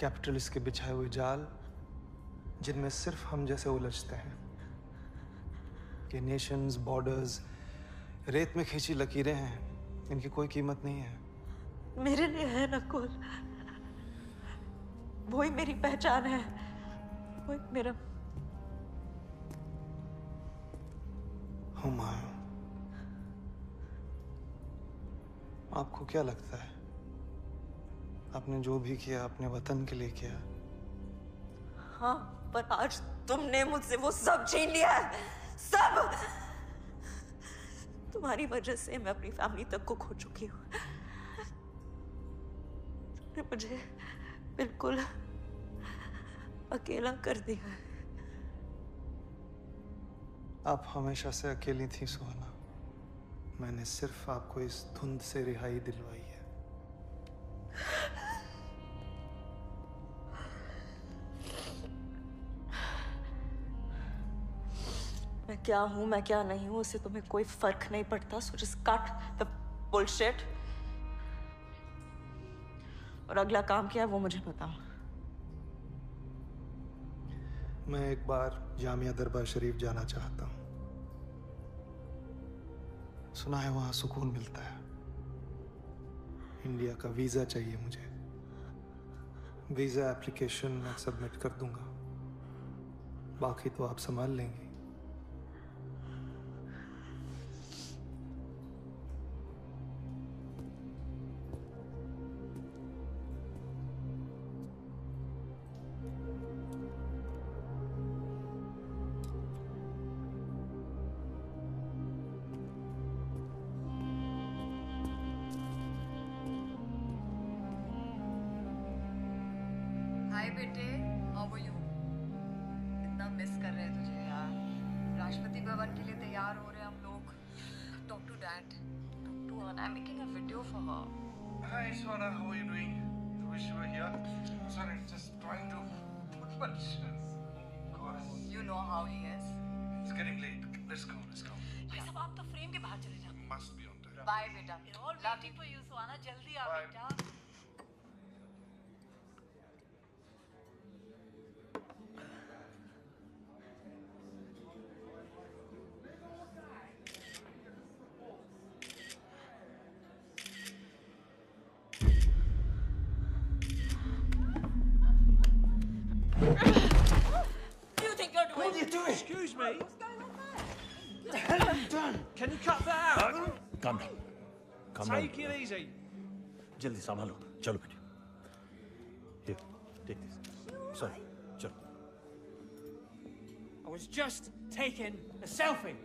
कैपिटलिस्ट के बिछाए हुए जाल जिनमें सिर्फ हम जैसे उलझते हैं। ये नेशंस, बॉर्डर्स रेत में खींची लकीरें हैं, इनकी कोई कीमत नहीं है। मेरे लिए है नकुल, वही मेरी पहचान है, वो एक मेरा हुमायूं। आपको क्या लगता है आपने जो भी किया अपने वतन के लिए किया? हाँ, पर आज तुमने मुझसे वो सब छीन लिया है, सब। तुम्हारी वजह से मैं अपनी फैमिली तक को खो चुकी हूँ। तुमने मुझे बिल्कुल अकेला कर दिया है। आप हमेशा से अकेली थी सुहाना। मैंने सिर्फ आपको इस धुंध से रिहाई दिलवाई है। मैं क्या हूं, मैं क्या नहीं हूं, उससे तुम्हें कोई फर्क नहीं पड़ता। So just cut the bullshit और अगला काम क्या है वो मुझे बताओ। मैं एक बार जामिया दरबार शरीफ जाना चाहता हूं। सुना है वहां सुकून मिलता है। इंडिया का वीजा चाहिए मुझे। वीजा एप्लीकेशन मैं सबमिट कर दूंगा, बाकी तो आप संभाल लेंगे। हाय बेटे, हाउ आर यू? इतना मिस कर रहे हैं तुझे यार। राष्ट्रपति भवन के लिए तैयार हो रहे हैं हम लोग। Talk to dad, talk to her. I am making a video for her. Hi Swana, how are you doing? Wish you were here. Sorry, just trying to put questions. Of course. You know how he is. It's getting late. Let's go, let's go. भाई साहब आप तो frame के बाहर चले जाओ। Must be on time. Bye बेटा। All waiting for you, Suhana, जल्दी आ बेटा। Excuse me. What the hell have you done? Can you cut that out? Calm down. Calm down. Take it easy. जल्दी संभालो। चलो बेटे। Here, take this. Sorry, चलो। I was just taking a selfie.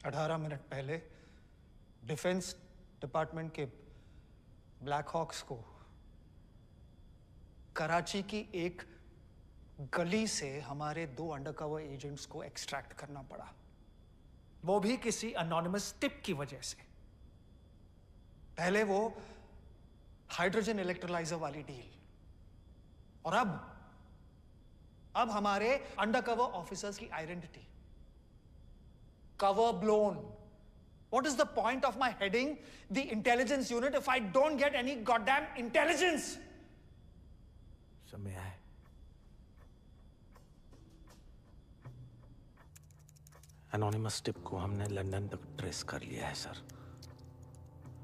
अठारह minute पहले defence department के black hawks को कराची की एक गली से हमारे 2 अंडरकवर एजेंट्स को एक्सट्रैक्ट करना पड़ा, वो भी किसी अनोनिमस टिप की वजह से। पहले वो हाइड्रोजन इलेक्ट्रोलाइजर वाली डील, और अब हमारे अंडरकवर ऑफिसर्स की identity. Cover blown. What is the point of my heading the intelligence unit if I don't get any goddamn intelligence? समय आए। एनोनिमस टिप को हमने लंदन तक ट्रेस कर लिया है सर।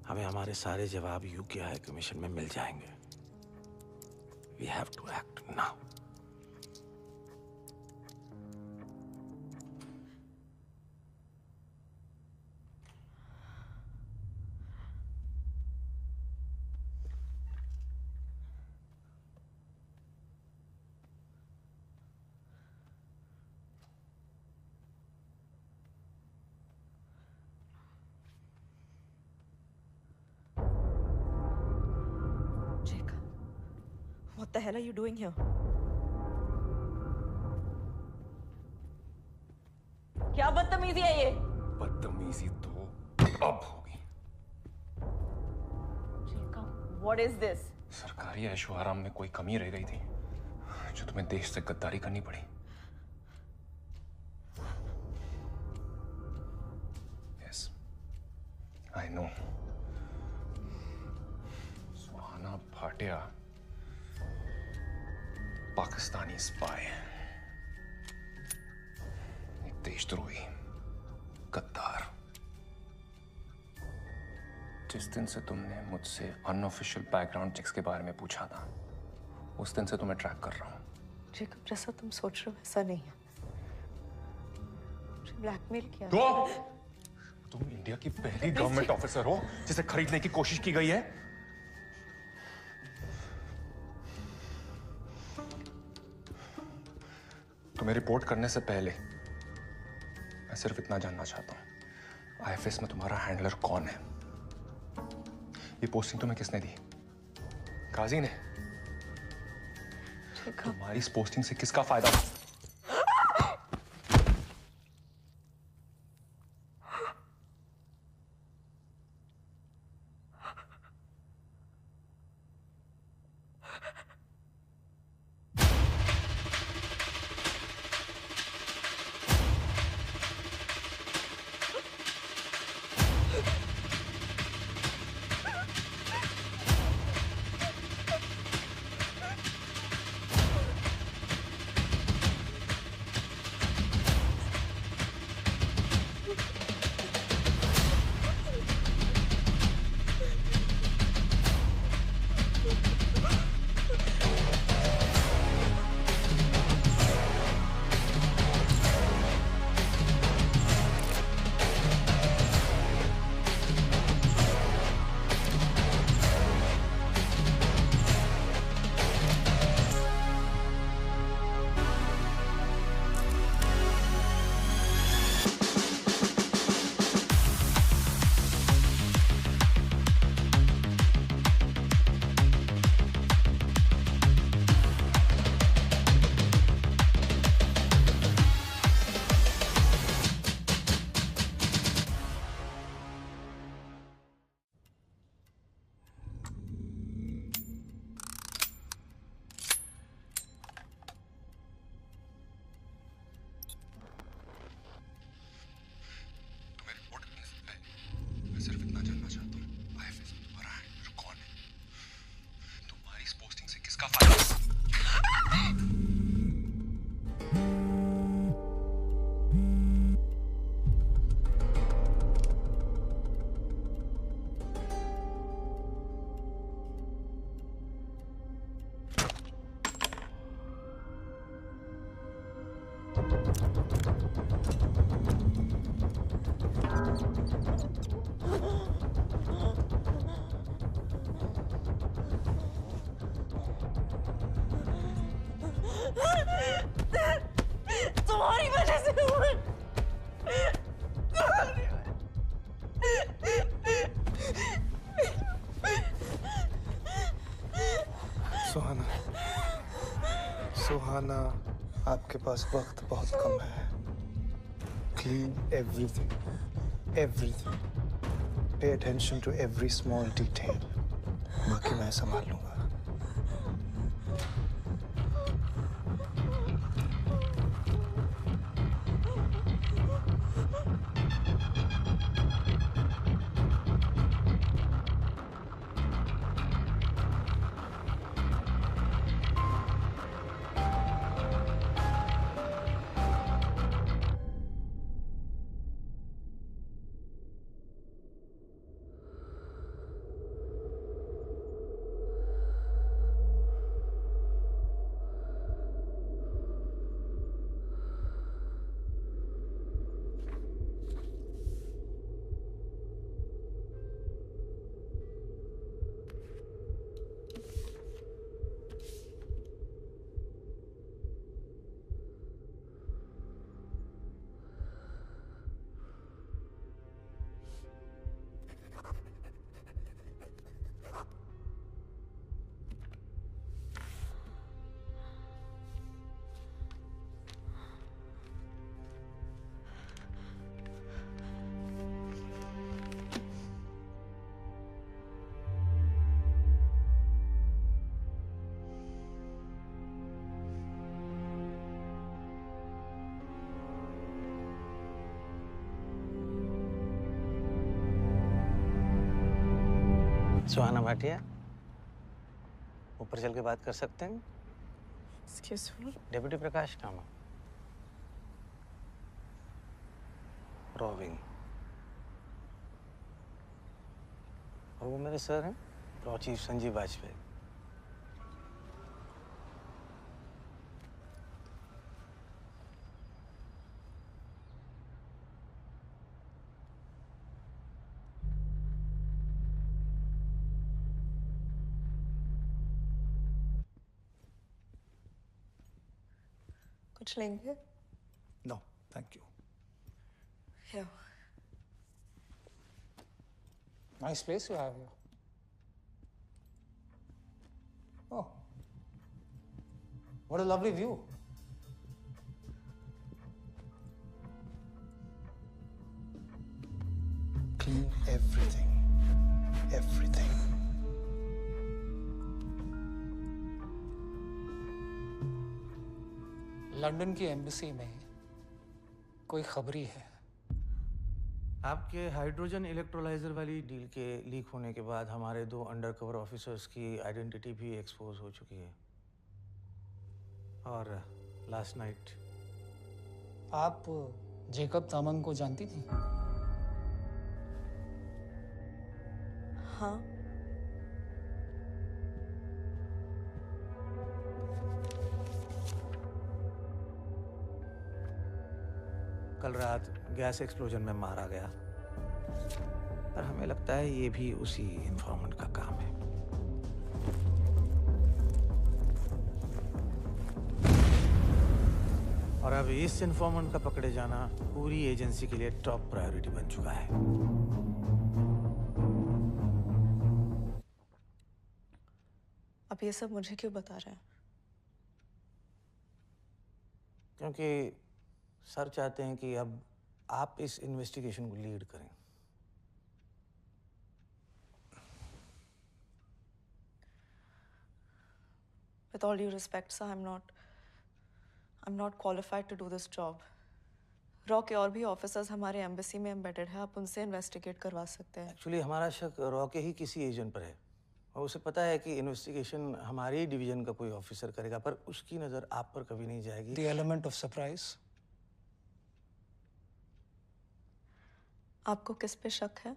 हमें हमारे सारे जवाब यूके हाई कमीशन में मिल जाएंगे। We have to act now. What the hell are you doing here? क्या बदतमीजी है ये? बदतमीजी तो अब होगी। What is this? सरकारी ऐशो आराम में कोई कमी रह गई थी जो तुम्हें देश से गद्दारी करनी पड़ी। Yes, I know. Suhana Bhatia, Pakistani spy, एक देशद्रोही, गद्दार। जिस दिन से तुमने मुझसे अनऑफिशियल बैकग्राउंड चेक्स के बारे में पूछा था, उस दिन से तुम्हें ट्रैक कर रहा हूं। जेकब, जैसा तुम सोच रहे हो वैसा नहीं है। मुझे ब्लैकमेल किया। तुम इंडिया की पहली गवर्नमेंट ऑफिसर हो जिसे खरीदने की कोशिश की गई है। तुम्हें रिपोर्ट करने से पहले मैं सिर्फ इतना जानना चाहता हूं, आईएफएस में तुम्हारा हैंडलर कौन है? ये पोस्टिंग तुम्हें किसने दी? काजी ने? तुम्हारी इस पोस्टिंग से किसका फायदा? तुम्हारी वजह से सुहाना, सुहाना, आपके पास वक्त बहुत कम है। Clean everything, everything. Pay attention to every small detail. बाकी मैं संभाल लूंगा। सुहाना भाटिया, ऊपर चल के बात कर सकते हैं? Excuse me? डेप्यूटी प्रकाश नाम है। रॉविंग। और वो मेरे सर हैं, रॉ चीफ संजीव वाजपेयी। कुछ लेंगे? No, thank you. Here. Nice place you have here. Oh, what a lovely view. Clean everything. Everything. London की एम्बेसी में कोई खबरी है। आपके हाइड्रोजन इलेक्ट्रोलाइजर वाली डील के लीक होने के बाद हमारे 2 अंडरकवर ऑफिसर्स की आइडेंटिटी भी एक्सपोज हो चुकी है। और लास्ट नाइट आप जेकब तामंग को जानती थी? हाँ। कल रात गैस एक्सप्लोजन में मारा गया, पर हमें लगता है ये भी उसी इन्फॉर्मेंट का काम है। और अब इस इन्फॉर्मेंट का पकड़े जाना पूरी एजेंसी के लिए टॉप प्रायोरिटी बन चुका है। अब ये सब मुझे क्यों बता रहे हैं? क्योंकि सर चाहते हैं कि अब आप इस इन्वेस्टिगेशन को लीड करें। With all due respect, sir, I'm not qualified to do this job. Raw के और भी ऑफिसर्स हमारे एम्बेसी में एम्बेडेड है, आप उनसे इन्वेस्टिगेट करवा सकते हैं। एक्चुअली हमारा शक रॉ के ही किसी एजेंट पर है और उसे पता है कि इन्वेस्टिगेशन हमारे ही डिवीजन का कोई ऑफिसर करेगा, पर उसकी नजर आप पर कभी नहीं जाएगी। The element of surprise. आपको किस पे शक है?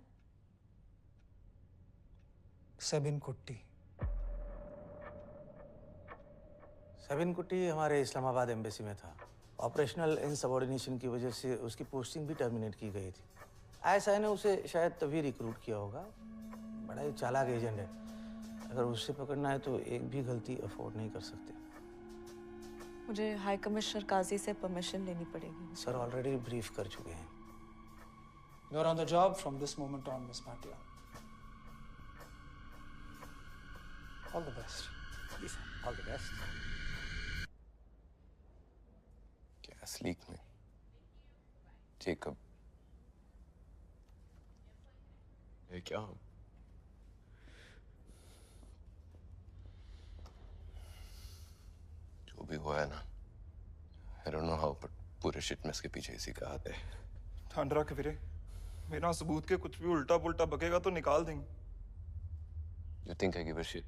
सेबिन कुट्टी। सेबिन कुट्टी हमारे इस्लामाबाद एम्बेसी में था। ऑपरेशनल इनसबऑर्डिनेशन की वजह से उसकी पोस्टिंग भी टर्मिनेट की गई थी। आईएसआई ने उसे शायद तभी रिक्रूट किया होगा। बड़ा ही चालाक एजेंट है। अगर उससे पकड़ना है तो एक भी गलती अफोर्ड नहीं कर सकते। मुझे हाई कमिश्नर काजी से परमिशन लेनी पड़ेगी। सर ऑलरेडी ब्रीफ कर चुके हैं। You're on the job from this moment on, Miss Bhatia. All the best. Yes, all the best. Gas leak में जेकब ये क्या? जो भी हुआ है ना, I don't know how, but पूरे शिट में इसके पीछे इसी का हाथ है। ध्यान रख वीरे, बिना सबूत के कुछ भी उल्टा पुल्टा बकेगा तो निकाल देंगे। You think I give a shit?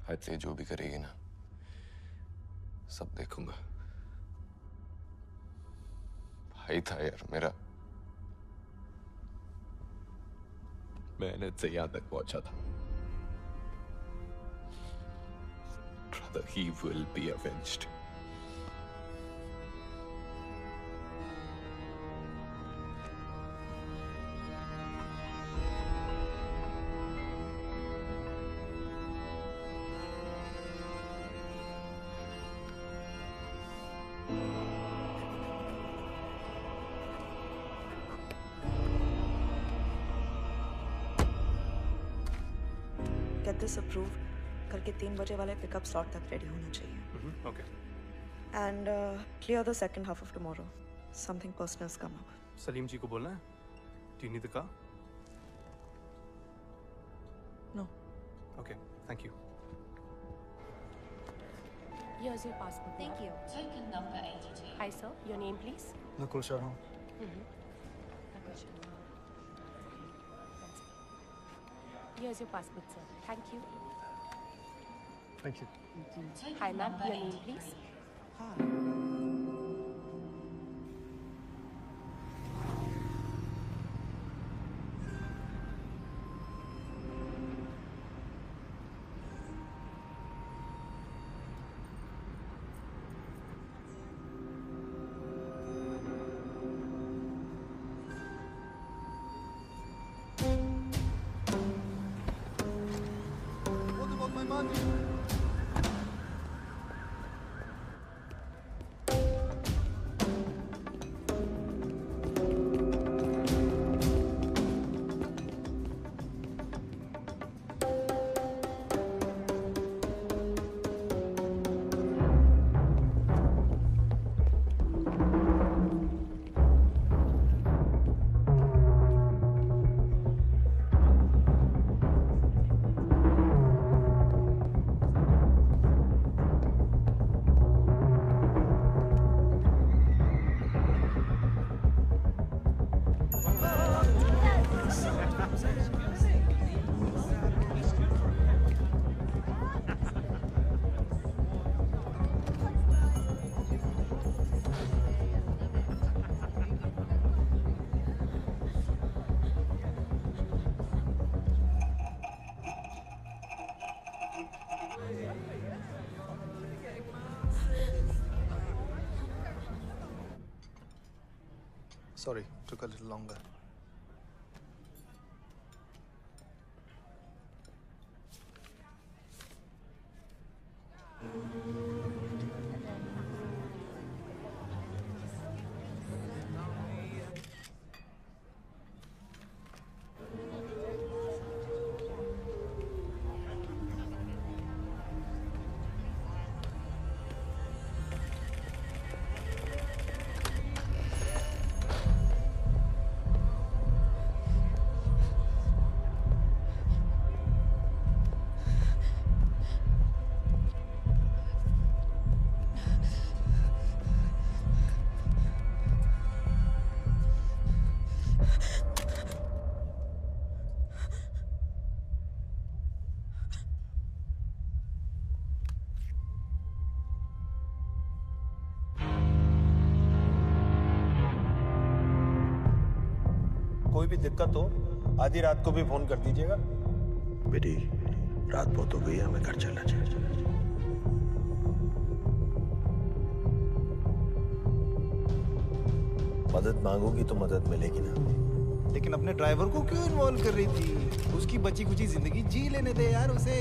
हद से जो भी करेगी ना, सब देखूंगा। भाई था यार मेरा, मेहनत से यहां तक पहुंचा था। Brother, he will be avenged. Get this approved. कल के 3 बजे वाले पिकअप स्लॉट तक रेडी होना चाहिए। Okay. And clear the second half of tomorrow. Something personal's come up. Salim जी को बोलना है? Do you need the car? No. Okay. Thank you. Here's your passport. Thank you. Token number 82. Hi, sir. Your name, please. Nakul Sharma. Here's your passport, sir. Thank you. Thank you. Hi, ma'am. Your name, please. What about my money? Sorry, took a little longer. कोई भी दिक्कत हो आधी रात को भी phone कर दीजिएगा। बेटी, रात बहुत हो गई है, हमें घर चलना चाहिए। मदद मांगोगी तो मदद मिलेगी ना। लेकिन अपने ड्राइवर को क्यों इन्वॉल्व कर रही थी? उसकी बची कुची जिंदगी जी लेने दे यार उसे।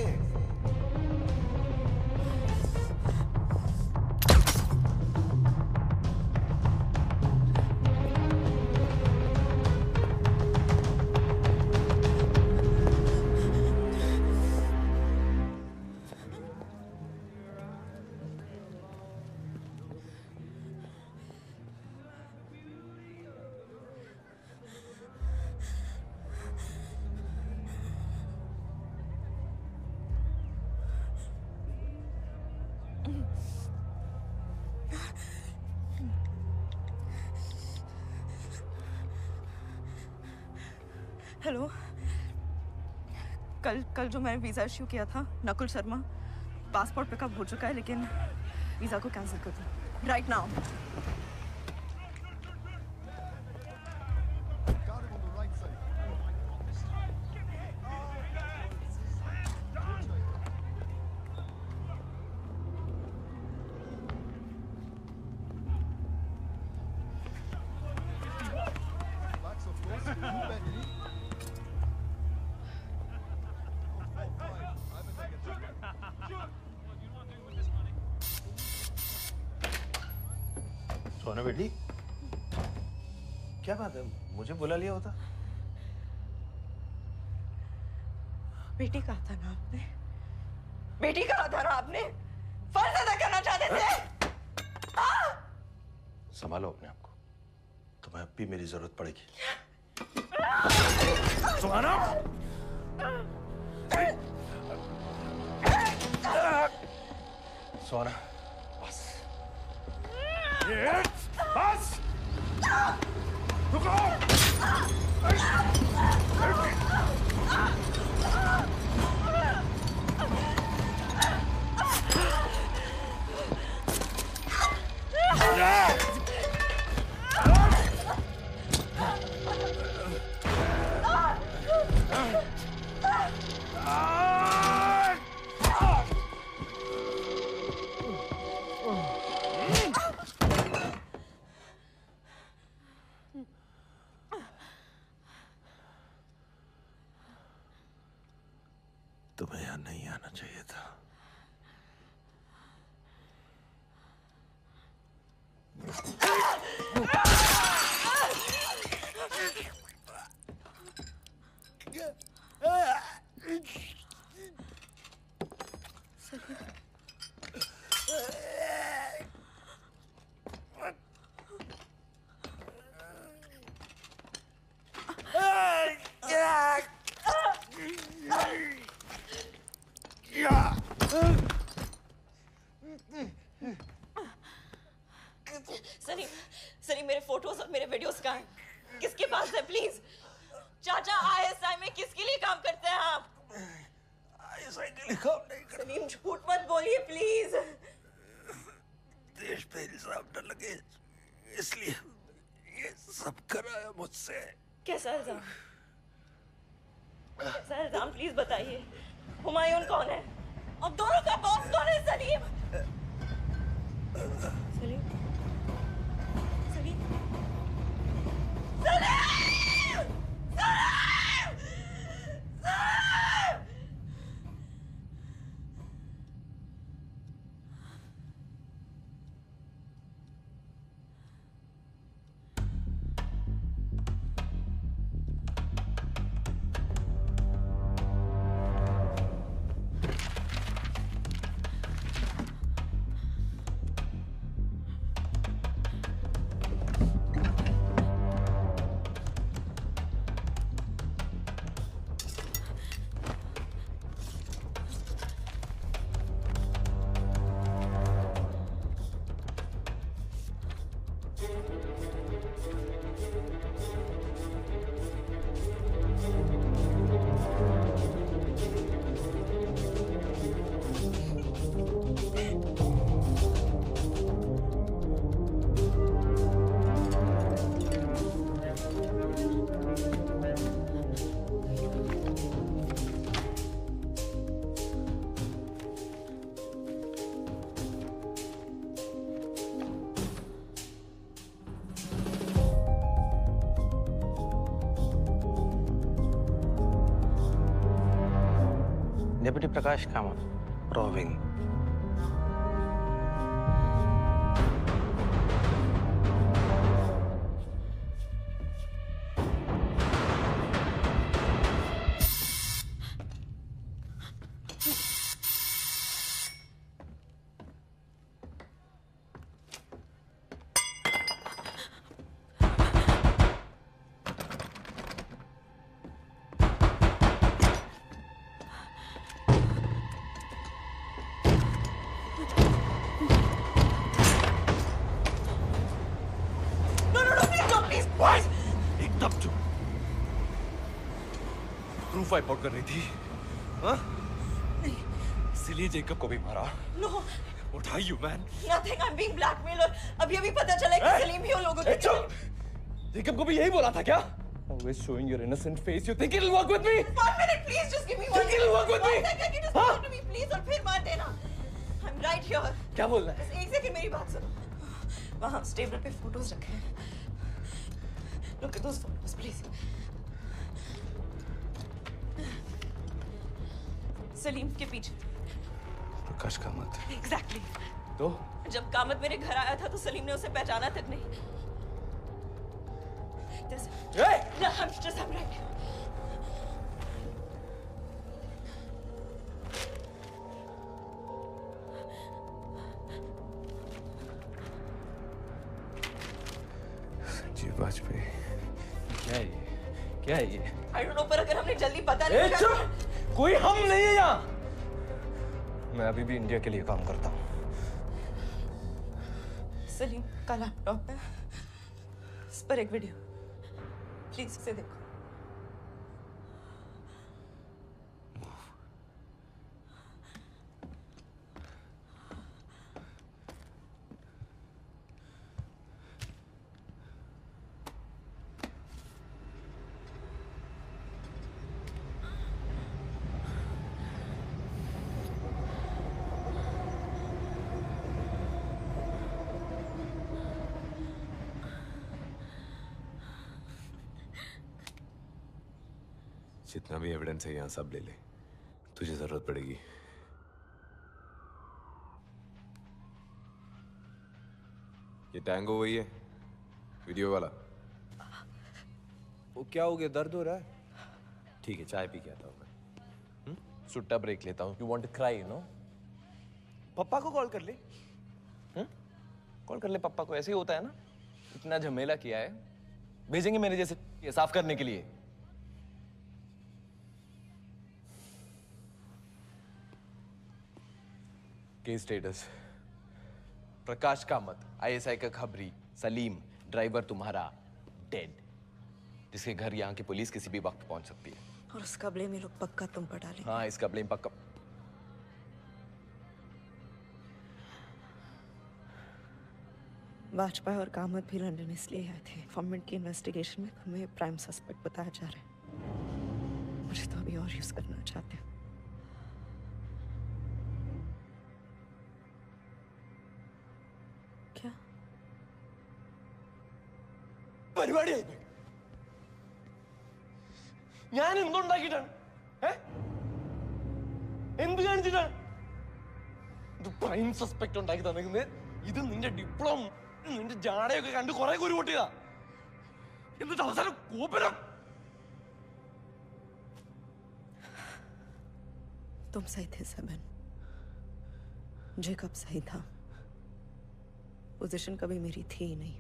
हेलो, कल जो मैंने वीज़ा इश्यू किया था नकुल शर्मा, पासपोर्ट पिकअप हो चुका है, लेकिन वीज़ा को कैंसिल कर दो राइट नाउ। सोना बेटी, क्या बात है? मुझे बुला लिया होता। बेटी कहा था ना आपने, बेटी कहा था ना आपने, फर्ज अदा करना चाहते थे। संभालो अपने आप को, तुम्हें अब भी मेरी जरूरत पड़ेगी। सुहाना, सोना, बस बस, रुको। तुम्हें यहाँ नहीं आना चाहिए था। सलीम, सलीम मेरे फोटोज और मेरे वीडियोस कहाँ हैं? किसके पास है प्लीज? चाचा आईएसआई में किसके लिए काम करते हैं आप? आईएसआई के लिए काम नहीं करता। सलीम झूठ मत बोलिए प्लीज। देश पे इल्जाम न लगे इसलिए ये सब कराया मुझसे। कैसा इल्जाम? कैसा इल्जाम प्लीज बताइए। हुमायूं कौन है? अब दोनों का बॉस कौन है? Salim, Salim, Salim, Salim, Deputy Prakash Kamath, Roving. Proof wipe out कर रही थी, हाँ? इसलिए जेकब को भी मारा। No. What are you, man? Nothing. I'm being blackmailed और अभी पता चला कि सलीम ही उन लोगों के। चुप! जेकब को भी यही बोला था क्या? Always showing your innocent face. You think it'll work with me? 1 minute, please. Just give me 1 Think it'll work with me? 1 second. Just talk to me, please. और फिर मार देना। I'm right here. क्या बोलना है? बस 1 सेकंड मेरी बात सुनो। वहाँ टेबल पे फोटोज रखे हैं। Look at those photos, please. Salim के पीछे। प्रकाश कामत। Exactly. तो? जब कामत मेरे घर आया था तो सलीम ने उसे पहचाना तक नहीं। Hey! No, I'm right here. Sanjeev Vajpayee. क्या है ये? क्या है ये? I don't know, पर अगर हमने जल्दी पता नहीं किया। चुप! कोई हम नहीं है यहाँ। मैं अभी भी इंडिया के लिए काम करता हूँ। सलीम का लैपटॉप है। इस पर एक वीडियो। प्लीज इसे देखो। जितना भी एविडेंस है यहाँ सब ले ले। तुझे जरूरत पड़ेगी। ये टैंगो वही है, वीडियो वाला? वो क्या हो गया, दर्द हो रहा है? ठीक है, चाय पी के आता हूँ मैं। सुट्टा ब्रेक लेता हूँ। You want to cry, no? पप्पा को कॉल कर ले। कॉल कर ले पप्पा को, ऐसे ही होता है ना। इतना झमेला किया है, भेजेंगे मेरे जैसे ये साफ करने के लिए। केस स्टेटस: प्रकाश कामत, आईएसआई का खबरी, सलीम ड्राइवर तुम्हारा, डेड। जिसके घर यहाँ की पुलिस किसी भी वक्त पहुंच सकती है। और उसका ब्लेम ये लोग पक्का तुम पर डालेंगे। हाँ, इसका ब्लेम पक्का। वाजपेयी और कामत भी लंदन इसलिए आए थे। गवर्नमेंट की इन्वेस्टिगेशन में तुम्हें प्राइम सस्पेक्ट बताया जा रहा है। मुझे तो अभी और यूज करना चाहते हो। क्या പരിപാടി ഞാൻ എന്തുണ്ടാക്കിയിട്ടാണ്? എന്ത് കാണിച്ചിട്ടാണ്? ഇത് പ്രൈം സസ്പെക്ട് ഉണ്ടാക്കി തന്നിരിക്കുന്നത്. ഇത് നിന്റെ ഡിപ്ലോമ, നിന്റെ ജാടയൊക്കെ കണ്ട് കുറെ കുരു പൊട്ടിയതാ. എന്നിട്ട് അവസാനം കോപ്പരം. तुम सही थे सबन, जेकब सही था। पोजीशन कभी मेरी थी ही नहीं।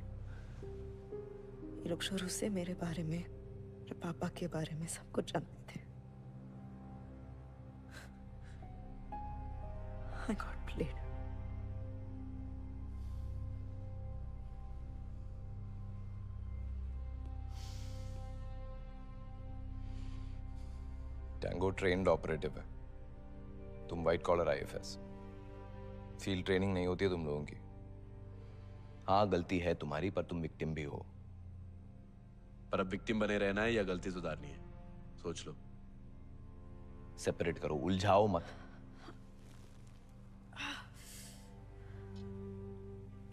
ये लोग शुरू से मेरे बारे में, मेरे पापा के बारे में सब कुछ जानते थे। I got played. Tango trained operative है, तुम white collar IFS. Field training नहीं होती है तुम लोगों की। हाँ, गलती है तुम्हारी, पर तुम विक्टिम भी हो। पर अब विक्टिम बने रहना है या गलती सुधारनी है, सोच लो। सेपरेट करो, उलझाओ मत।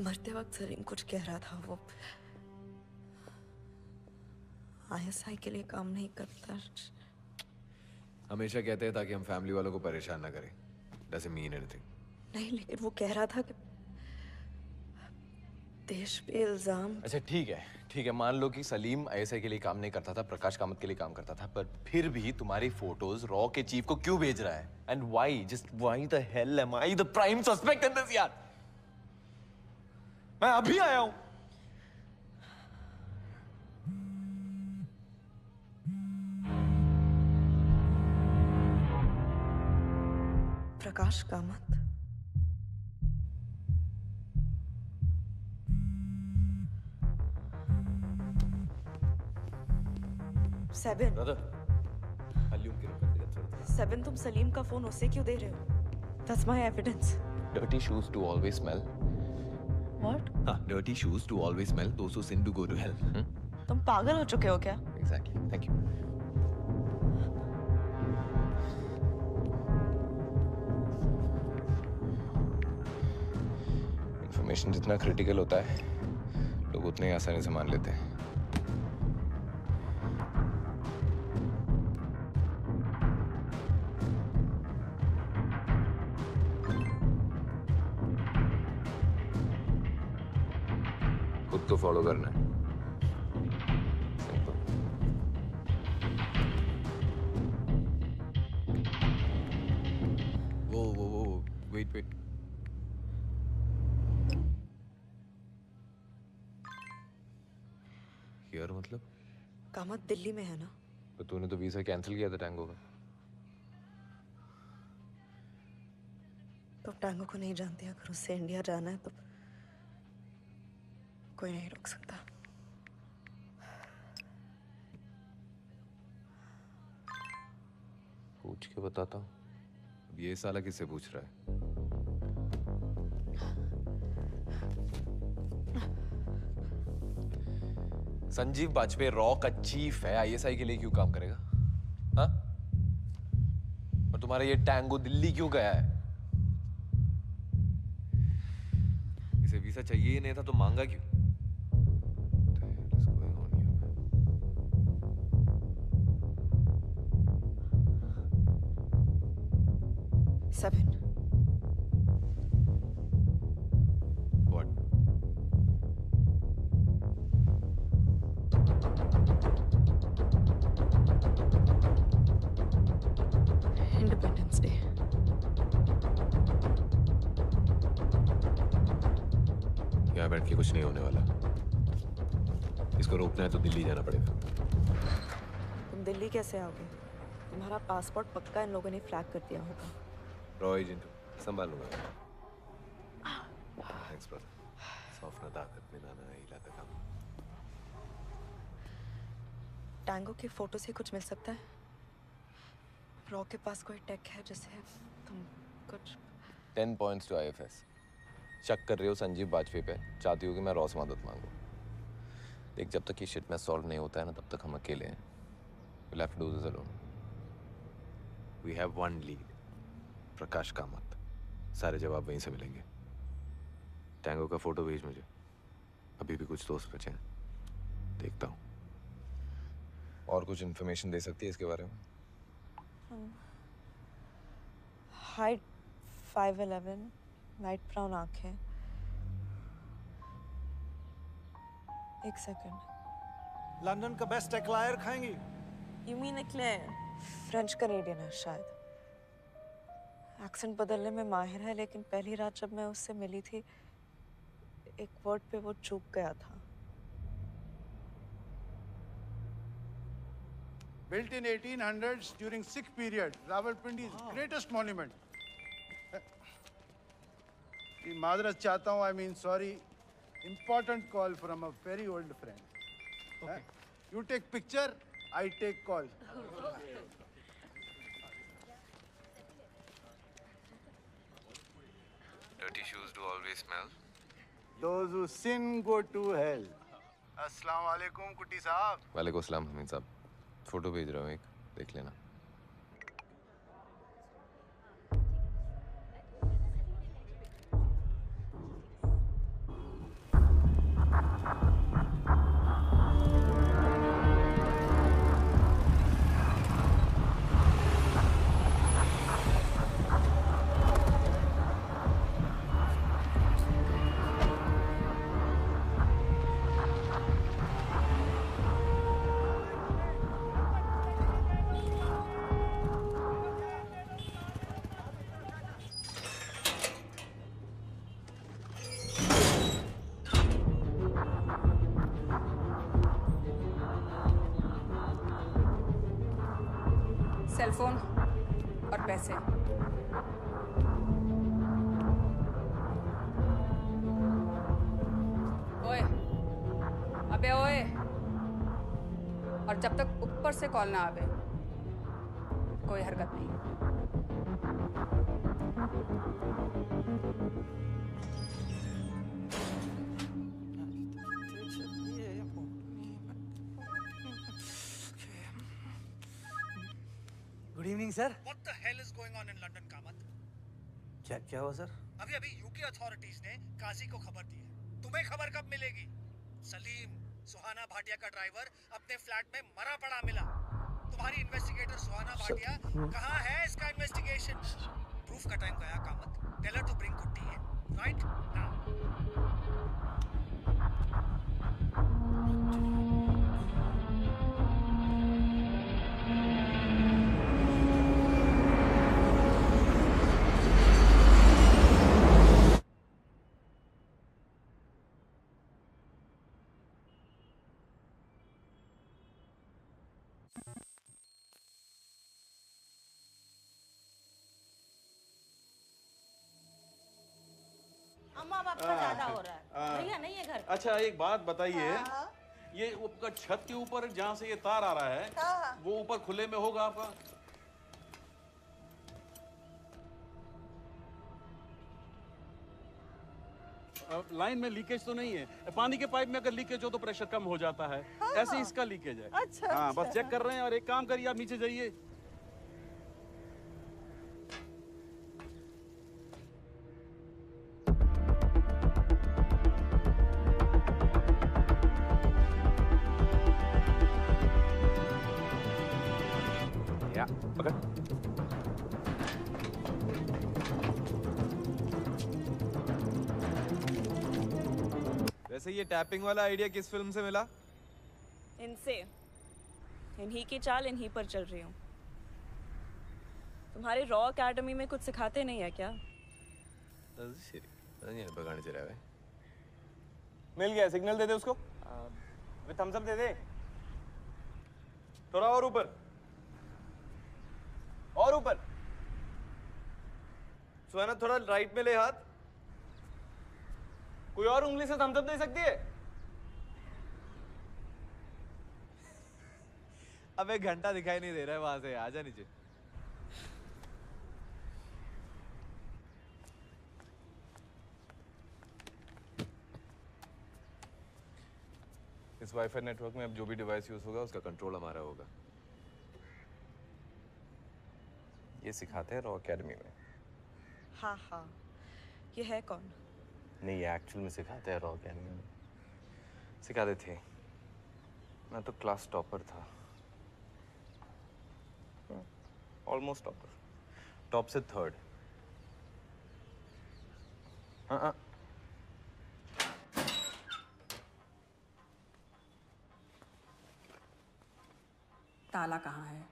मरते वक्त सलीम कुछ कह रहा था। वो आईएसआई के लिए काम नहीं करता। हमेशा कहते हैं ताकि हम फैमिली वालों को परेशान ना करें। Doesn't mean anything. नहीं, लेकिन वो कह रहा था कि देश पे इल्जाम। अच्छा ठीक है, मान लो कि सलीम आईएसआई के लिए काम नहीं करता था, प्रकाश कामत के लिए काम करता था, पर फिर भी तुम्हारी फोटोज रॉ के चीफ को क्यों भेज रहा है? And why, just why the hell am I the prime suspect in this यार? मैं अभी आया हूं। प्रकाश कामत, सेवन। सेवन, तुम सलीम का फोन उसे क्यों दे रहे हो? That's my evidence. Dirty shoes to always smell. What? Dirty shoes to always smell. Those who sin to go to hell. तुम पागल हो चुके हो क्या? Exactly. Thank you. इंफॉर्मेशन जितना क्रिटिकल होता है, लोग उतने ही आसानी से मान लेते हैं। खुद को फॉलो करना है। सिंपल। वो वेट। हियर मतलब? कामत दिल्ली में है ना? तो तूने तो वीजा कैंसिल किया था टैंगो का। तो टैंगो को नहीं जानती, अगर उससे इंडिया जाना है तो कोई नहीं रोक सकता। पूछ के बताता हूँ। अब ये साला किससे पूछ रहा है? संजीव वाजपेयी रॉ का चीफ है, आईएसआई के लिए क्यों काम करेगा? हाँ? और तुम्हारा ये टैंगो दिल्ली क्यों गया है? इसे वीजा चाहिए ही नहीं था तो मांगा क्यों? 7. What? Independence Day. यहाँ बैठ के कुछ नहीं होने वाला। इसको रोकना है तो दिल्ली जाना पड़ेगा। तुम दिल्ली कैसे आओगे? तुम्हारा पासपोर्ट पक्का इन लोगों ने फ्लैग कर दिया होगा। रॉय जिंटू, संभाल लूंगा। Thanks brother. सॉफ्ट ताकत में नाना हिला तक हम। टैंगो की फोटो से कुछ मिल सकता है? रॉ के पास कोई टेक है जिससे तुम कुछ 10 points to IFS। शक कर रही हो संजीव बाजपेयी पे, चाहती हो कि मैं रॉ से मदद मांगू। देख, जब तक ये शिट में सॉल्व नहीं होता है ना, तब तक हम अकेले हैं। We'll have to do this alone। We have one lead, प्रकाश कामत। सारे जवाब वहीं से मिलेंगे। टैंगो का फोटो भेज मुझे। अभी भी कुछ दोस्त बचे हैं, देखता हूँ। और कुछ इन्फॉर्मेशन दे सकती है इसके बारे में? हाइट 5'11", लाइट ब्राउन आंखें। एक सेकंड। लंदन का बेस्ट एक्लायर खाएंगी? You mean Eclair? French Canadian है शायद। एक्सेंट बदलने में माहिर है, लेकिन पहली रात जब मैं उससे मिली थी, एक वर्ड पे वो चूक गया था। Built in 1800s during Sikh period, Rawalpindi's greatest monument. मादरत चाहता हूँ, I mean sorry. Important call from a very old friend. Okay. You take picture, I take call. Dirty shoes do always smell. Those who sin go to hell. अस्सलाम वालेकुम कुट्टी साहब। वालेकुम अस्सलाम हमीद साहब। Photo भेज रहा हूँ एक, देख लेना। सेलफोन और पैसे। ओए, अबे ओए, और जब तक ऊपर से कॉल ना आवे, कोई हरकत नहीं। Good evening sir. What the hell is going on in London, Kamat? क्या हुआ सर? अभी यूके अथॉरिटीज ने काजी को खबर दी है। तुम्हें खबर कब मिलेगी? सलीम, सुहाना भाटिया का ड्राइवर, अपने फ्लैट में मरा पड़ा मिला। तुम्हारी इन्वेस्टिगेटर सुहाना भाटिया कहाँ है? इसका इन्वेस्टिगेशन प्रूफ का टाइम गया Kamath. Tell her to bring Kutty है, राइट नाउ। अम्मा बाप का ज्यादा हो रहा है। भैया नहीं है घर पे। अच्छा एक बात बताइए, ये ऊपर छत के ऊपर जहाँ से ये तार आ रहा है, वो ऊपर खुले में होगा आपका? लाइन में लीकेज तो नहीं है? पानी के पाइप में अगर लीकेज हो तो प्रेशर कम हो जाता है। ऐसे इसका लीकेज है। अच्छा, हाँ, अच्छा। बस चेक कर रहे हैं। और एक काम करिए, आप नीचे जाइए। या, पकड़। वैसे ये टैपिंग वाला आइडिया किस फिल्म से मिला? इनसे। इन्हीं की चाल इन्हीं पर चल रही हूँ। तुम्हारे रॉ एकेडमी में कुछ सिखाते नहीं है क्या? मिल गया, सिग्नल दे दे उसको। थम्स अप दे दे। थोड़ा और ऊपर, और ऊपर। सुहाना थोड़ा राइट में ले हाथ। कोई और उंगली से थम्स अप दे सकती है? अब एक घंटा दिखाई नहीं दे रहा है वहां से, आजा नीचे। इस वाईफाई नेटवर्क में अब जो भी डिवाइस यूज होगा उसका कंट्रोल हमारा होगा। ये सिखाते हैं रॉ एकेडमी में। हाँ हाँ, ये है कौन? नहीं, ये एक्चुअल में सिखाते हैं रॉ एकेडमी में। सिखाते थे। मैं तो क्लास टॉपर था, ऑलमोस्ट टॉपर, टॉप से थर्ड। हाँ। ताला कहाँ है?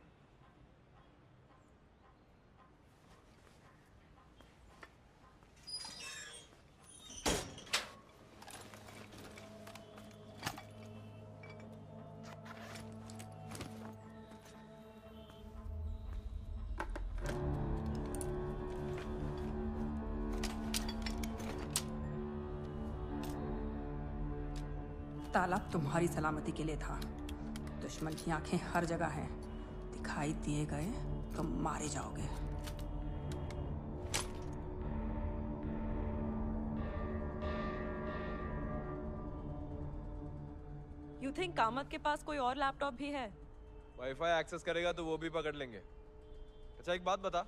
ताला तुम्हारी सलामती के लिए था। दुश्मन की आंखें हर जगह हैं। दिखाई दिए गए तो मारे जाओगे। You think कामत के पास कोई और लैपटॉप भी है? वाईफाई एक्सेस करेगा तो वो भी पकड़ लेंगे। अच्छा एक बात बता,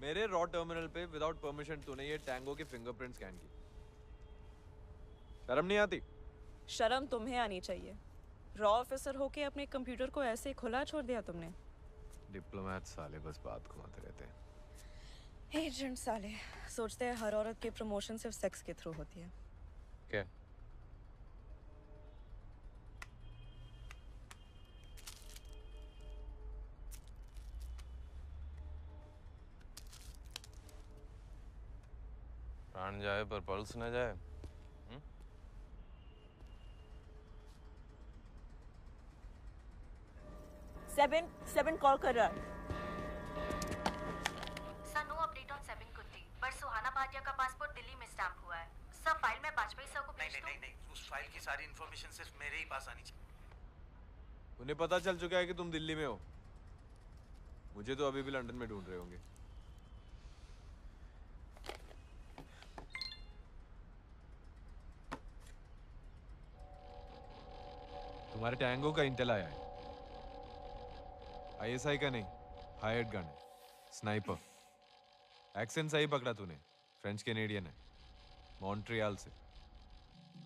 मेरे रॉ टर्मिनल पे विदाउट परमिशन तूने ये टैंगो के फिंगरप्रिंट स्कैन की। शर्म नहीं आती? शर्म तुम्हें आनी चाहिए। रॉ ऑफिसर होके अपने कंप्यूटर को ऐसे खुला छोड़ दिया तुमने। डिप्लोमेट साले बस बात घुमाते रहते हैं। एजेंट साले सोचते हैं हर औरत की प्रमोशन सिर्फ सेक्स के थ्रू होती है। क्या? प्राण जाए पर पल्स न जाए। सेवन कॉल कर रहा है। सर नो अपडेट ऑन 7 कुत्ती, पर सुहाना भाटिया का पासपोर्ट दिल्ली में स्टैम्प हुआ है। सर फाइल में वाजपेयी सर को भेज दो। नहीं, उस फाइल की सारी इंफॉर्मेशन सिर्फ मेरे ही पास आनी चाहिए। उन्हें पता चल चुका है कि तुम दिल्ली में हो। मुझे तो अभी भी लंदन में ढूंढ रहे होंगे। तुम्हारे टैंगो का इंटेल आया है। आईएसआई का नहीं, हायर्ड गन है, स्नाइपर। एक्सेंट सही पकड़ा तूने, फ्रेंच कैनेडियन है, मॉन्ट्रियल से।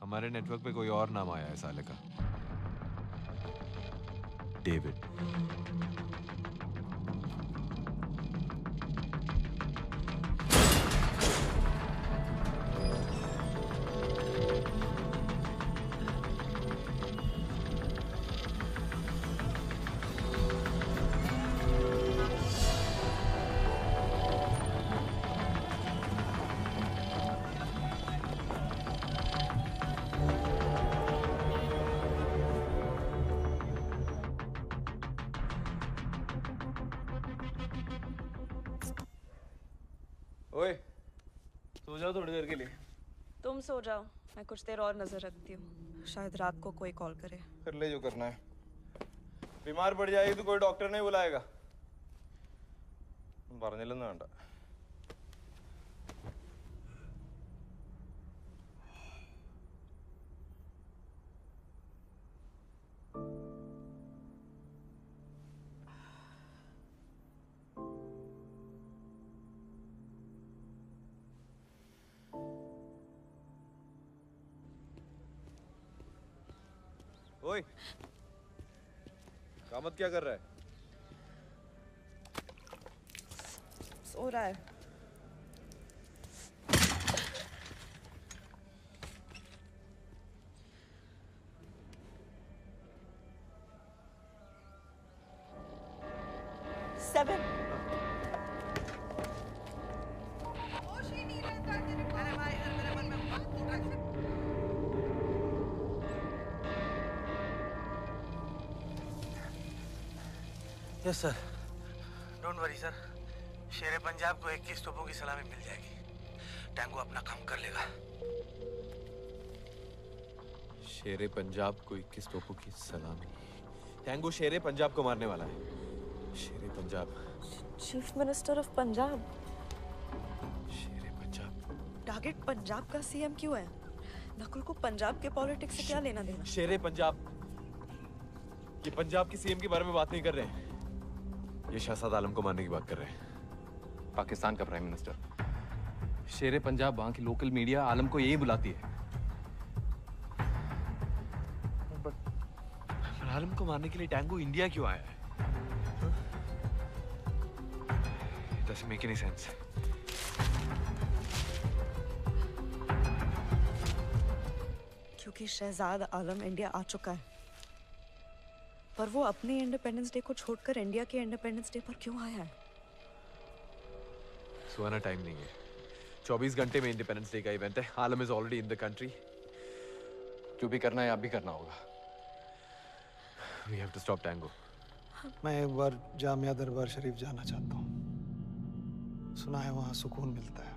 हमारे नेटवर्क पे कोई और नाम आया है साले का, डेविड। ओए, सो जाओ थोड़ी देर के लिए। तुम सो जाओ, मैं कुछ देर और नजर रखती हूँ। शायद रात को कोई कॉल करे। कर ले जो करना है। बीमार पड़ जाएगी तो कोई डॉक्टर नहीं बुलाएगा। പറഞ്ഞില്ലെന്ന് വേണ്ട। ओए, कामत क्या कर रहा है? सो रहा है। Seven. Yes sir. Don't worry sir, शेर पंजाब को 21 तोपों की सलामी मिल जाएगी। टैंगो अपना काम कर लेगा। शेरे पंजाब को 21 तोपों की सलामी। टैंगो शेरे पंजाब को मारने वाला है। शेरे Punjab. Chief minister of Punjab. Shere Punjab. Target Punjab का सीएम क्यों है? नकुल को पंजाब के पॉलिटिक्स से क्या लेना देना? शेरे पंजाब। ये पंजाब की सीएम के बारे में बात नहीं कर रहे हैं। ये शहजाद आलम को मारने की बात कर रहे हैं। पाकिस्तान का प्राइम मिनिस्टर। शेरे पंजाब वहां की लोकल मीडिया आलम को यही बुलाती है। पर आलम को मारने के लिए टैंगो इंडिया क्यों आया है? It doesn't make any sense. क्योंकि शहजाद आलम इंडिया आ चुका है, पर वो अपने इंडिपेंडेंस डे को छोड़कर इंडिया के इंडिपेंडेंस डे पर क्यों आया है? सुहाना टाइम नहीं है। 24 घंटे में इंडिपेंडेंस डे का इवेंट है। Alam is already in the country. जो भी करना है आप भी करना होगा। We have to stop Tango. मैं एक बार जामिया दरबार शरीफ जाना चाहता हूँ। सुना है वहाँ सुकून मिलता है।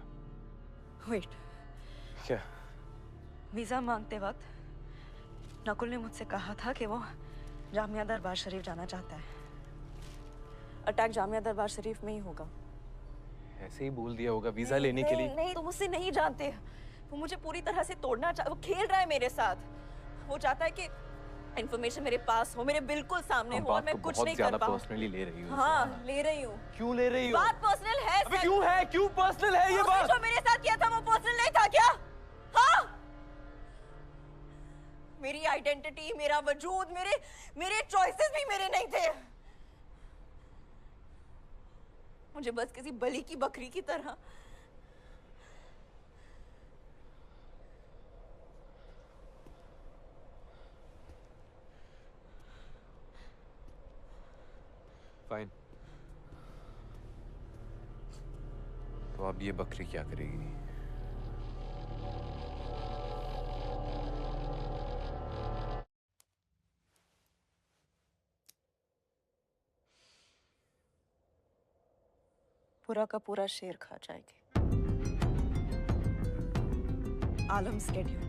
वेट, क्या? वीजा मांगते वक्त नकुल ने मुझसे कहा था कि वो जामिया दरबार शरीफ जाना चाहता है। अटैक जामिया दरबार शरीफ में ही होगा। ऐसे ही बोल दिया होगा वीजा लेने के लिए। नहीं, तुम मुझसे नहीं जानते। वो मुझे पूरी तरह से तोड़ना वो खेल रहा है मेरे साथ। वो चाहता है कि इन्फॉर्मेशन मेरे पास हो, मेरे बिल्कुल सामने हो, और मैं कुछ नहीं कर पाऊँ। पर्सनली ले रही हूँ। हाँ, ले रही हूँ। क्यों ले रही हो? बात पर्सनल है। अबे क्यों है? क्यों पर्सनल है ये बात? जो मेरे साथ किया था वो पर्सनल नहीं था क्या? हाँ? मेरी आइडेंटिटी, मेरा वजूद, मेरे चॉइसेस भी मेरे नहीं थे। मुझे बस किसी बलि की बकरी की तरह फाइन। तो अब ये बकरी क्या करेगी? पूरा का पूरा शेर खा जाएगी। आलम स्केड्यूल।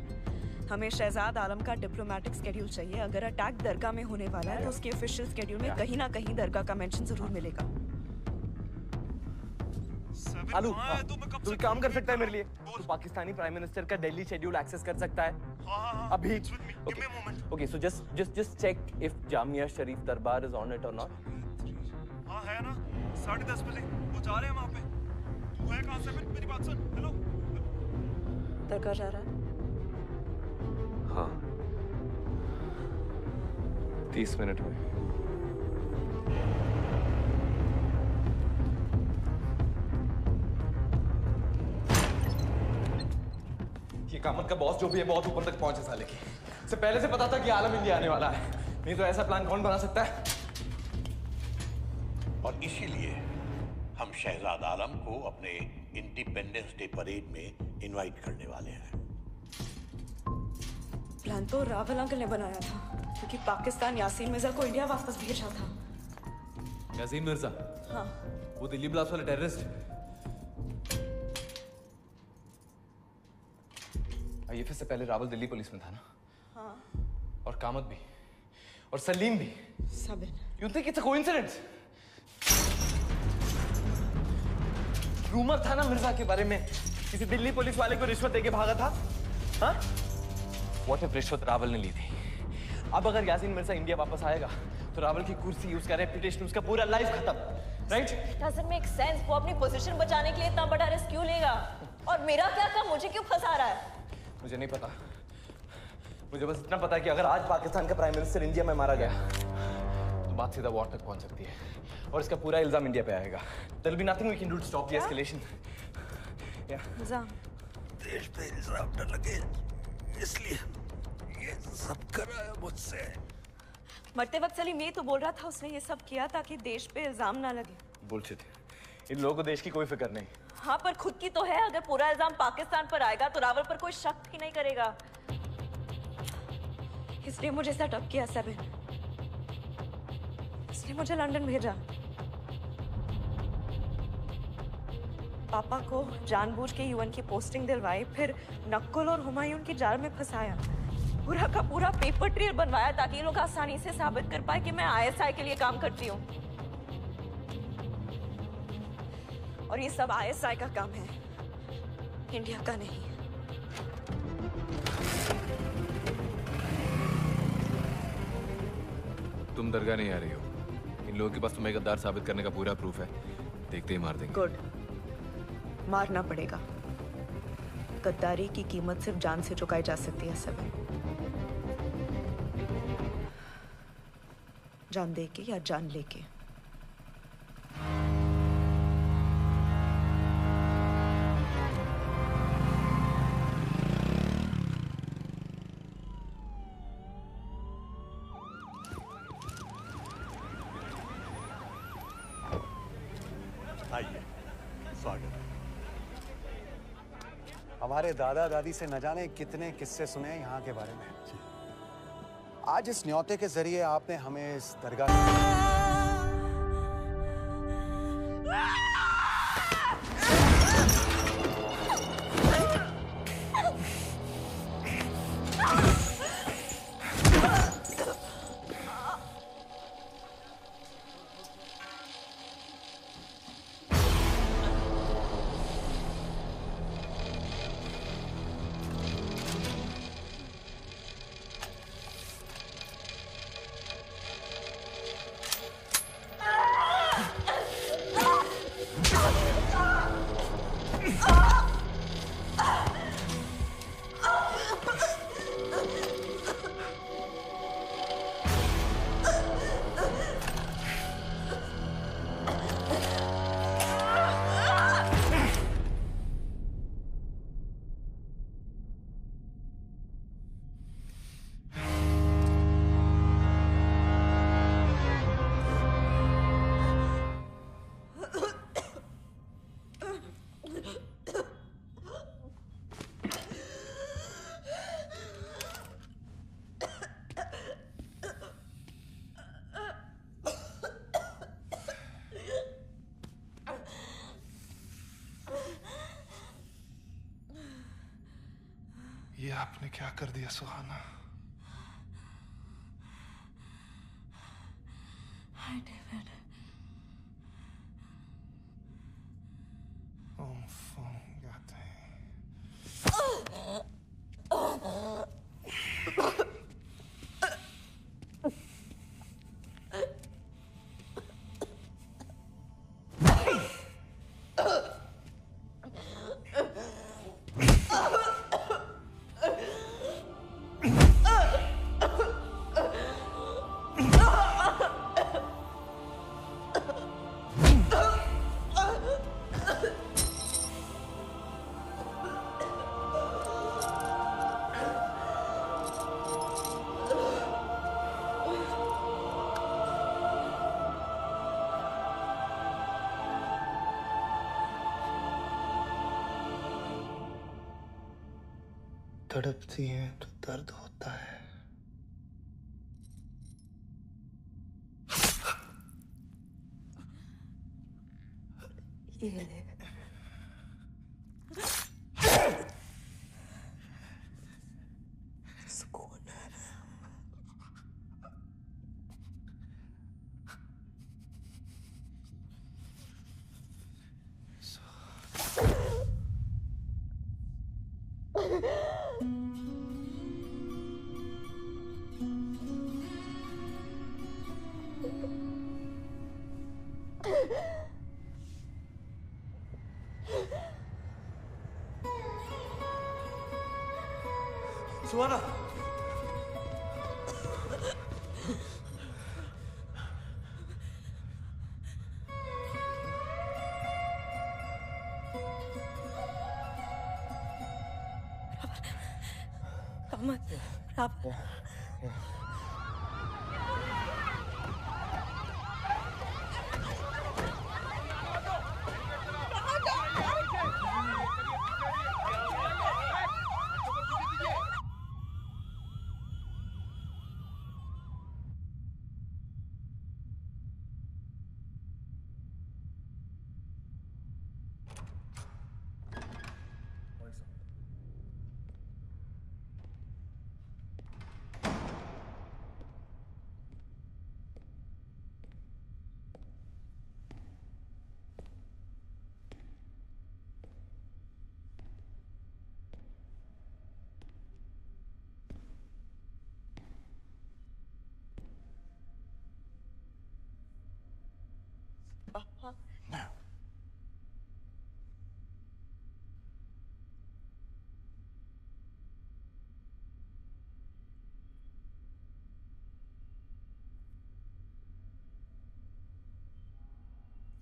हमें शहजाद आलम का डिप्लोमेटिक स्केड्यूल चाहिए। अगर अटैक दरगाह में होने वाला है तो उसके ऑफिशियल स्केड्यूल में कहीं ना कहीं दरगाह का मेंशन जरूर मिलेगा। आलू, तू एक काम कर सकता है मेरे लिए? तू पाकिस्तानी प्राइम मिनिस्टर का दिल्ली शेड्यूल एक्सेस कर सकता है अभी? Okay, so just check if Jamia Sharif Darbar is on it or not. हाँ है ना, 10:30 बजे वो जा रहे हैं वहाँ पे। तू है कहाँ से? फिर मेरी बात सुन। हेलो, दरगाह जा रहा है? हाँ, 30 मिनट में। ये कामत का बॉस जो भी है बहुत ऊपर तक पहुंचे साले की। से पहले से पता था कि आलम इंडिया आने वाला है। नहीं तो ऐसा प्लान कौन बना सकता है? और इसीलिए हम शहजाद आलम को अपने इंडिपेंडेंस डे परेड में इनवाइट करने वाले हैं। प्लान तो रावल अंकल ने बनाया था, क्योंकि पाकिस्तान यासीन मिर्जा को इंडिया वापस भेजा था। यासीन मिर्जा? हाँ। वो दिल्ली ब्लास्ट वाला टेररिस्ट? आईएफएस से पहले रावल दिल्ली पुलिस में था ना? हाँ। और कामत भी, और सलीम भी। Sabin. You think it's a coincidence? Rumour था ना मिर्जा के बारे में, किसी दिल्ली पुलिस वाले को रिश्वत देके भागा था। हाँ? What if रिश्वत रावल ने ली थी? अब अगर यासीन मिर्जा इंडिया वापस आएगा तो रावल की कुर्सी, उसका रेपुटेशन, उसका पूरा लाइफ खत्म, राइट? Doesn't make sense। वो अपनी पोजीशन बचाने के लिए इतना बड़ा रिस्क क्यों लेगा? और मेरा क्या काम? मुझे क्यों फंसा रहा है? मुझे नहीं पता। मुझे बस इतना पता है कि अगर आज पाकिस्तान का प्राइम मिनिस्टर इंडिया में मारा गया तो बात सीधा वॉर तक पहुंच सकती है और इसका पूरा इल्जाम इंडिया पे आएगा। There will be nothing we can do to stop the escalation. निजाम, देश पे इल्जाम न लगे इसलिए ये सब कराया मुझसे। मरते वक्त सलीम ये तो बोल रहा था उसने ये सब किया ताकि देश पे इल्जाम ना लगे। बुलशिट। इन लोगों को देश की कोई फिक्र नहीं। हाँ, पर खुद की तो है। अगर पूरा इल्जाम पाकिस्तान पर आएगा तो रावल पर कोई शक ही नहीं करेगा। इसलिए मुझे सेटअप किया सेवन, इसलिए मुझे लंदन भेजा। पापा को जानबूझ के यूएन की पोस्टिंग दिलवाई, फिर नक्कुल और हुमायूं की जाल में फंसाया। पूरा का पूरा पेपर ट्रेल बनवाया ताकि ये लोग आसानी से साबित कर पाए कि मैं आईएसआई के लिए काम करती हूँ। और ये सब आईएसआई का काम है, इंडिया का नहीं। तुम दरगाह नहीं आ रही हो। इन लोगों के पास तुम्हें गद्दार साबित करने का पूरा प्रूफ है। देखते ही मार देंगे। गुड, मारना पड़ेगा। गद्दारी की कीमत सिर्फ जान से चुकाई जा सकती है सेवन। जान दे के या जान लेके। आइए, स्वागत। हमारे दादा दादी से न जाने कितने किस्से सुने हैं यहाँ के बारे में। आज इस न्योते के जरिए आपने हमें इस दरगाह ये आपने क्या कर दिया सुहाना? Hi David. तड़पती हैं तो दर्द होता है। ये ले। सुकून है। सुहाना,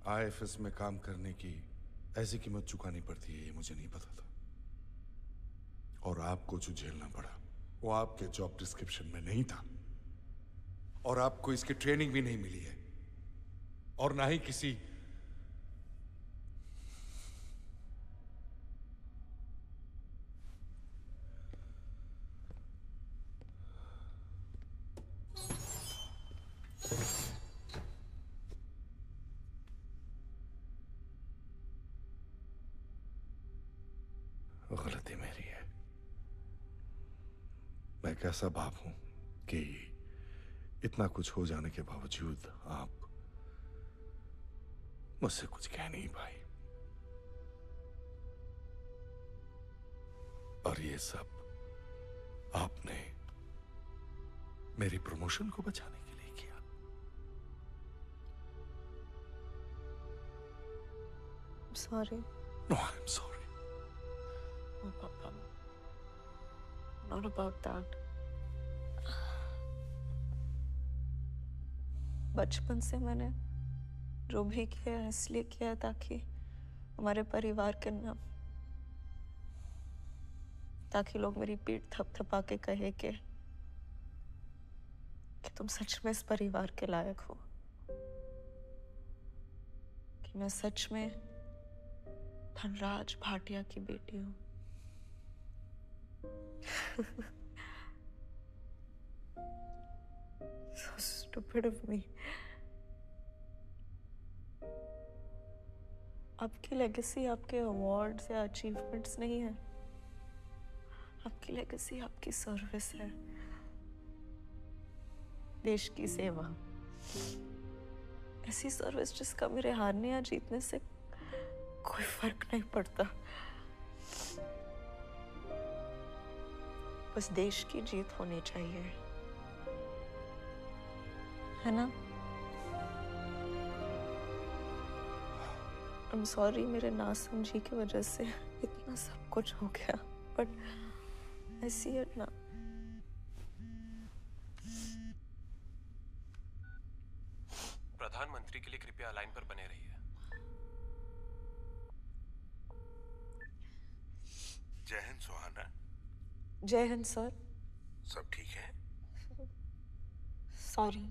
आईएफएस में काम करने की ऐसी कीमत चुकानी पड़ती है ये मुझे नहीं पता था। और आपको जो झेलना पड़ा वो आपके जॉब डिस्क्रिप्शन में नहीं था, और आपको इसकी ट्रेनिंग भी नहीं मिली है, और ना ही किसी गलती मेरी है। मैं कैसा बाप हूं कि इतना कुछ हो जाने के बावजूद आप मुझसे कुछ कह नहीं पाई, और ये सब आपने मेरी प्रमोशन को बचाने के लिए किया। Sorry. No, I am sorry. Oh, Papa. Not about that. बचपन से मैंने जो भी किया है इसलिए किया ताकि हमारे परिवार के नाम, ताकि लोग मेरी पीठ थपथपा के कहे कि तुम सच में इस परिवार के लायक हो, कि मैं सच में धनराज भाटिया की बेटी हूँ। So stupid of me. आपकी लेगेसी आपके अवार्ड्स या अचीवमेंट्स नहीं है। आपकी लेगेसी आपकी सर्विस है, देश की सेवा। ऐसी सर्विस जिसका मेरे हारने या जीतने से कोई फर्क नहीं पड़ता। बस देश की जीत होनी चाहिए, है ना? I'm sorry मेरे नासमझी की वजह से इतना सब कुछ हो गया, but I see it now. प्रधानमंत्री के लिए कृपया लाइन पर बने रहिए। जय हिंद सुहाना। जय हिंद सर। सब ठीक है? सॉरी।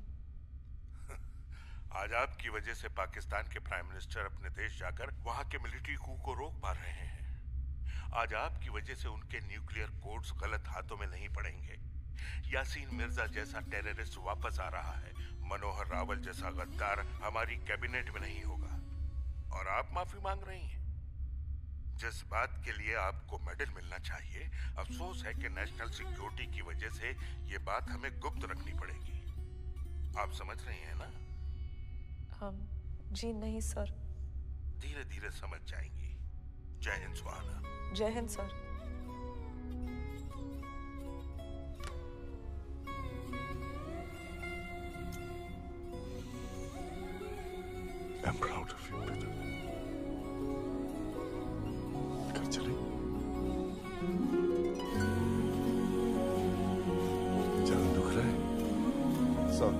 आज आपकी वजह से पाकिस्तान के प्राइम मिनिस्टर अपने देश जाकर वहां के मिलिट्री कू को रोक पा रहे हैं। आज आपकी वजह से उनके न्यूक्लियर कोड्स गलत हाथों में नहीं पड़ेंगे। यासीन मिर्जा जैसा टेररिस्ट वापस आ रहा है। मनोहर रावल जैसा गद्दार हमारी कैबिनेट में नहीं होगा। और आप माफी मांग रही हैं। जिस बात के लिए आपको मेडल मिलना चाहिए, अफसोस है कि नेशनल सिक्योरिटी की वजह से ये बात हमें गुप्त रखनी पड़ेगी। आप समझ रही हैं ना? जी नहीं सर। धीरे धीरे समझ जाएंगी। जय हिंद सुहाना। जय Hind sir. I'm proud of you, बेटा। घर चले? जान दुख रहा है? सर,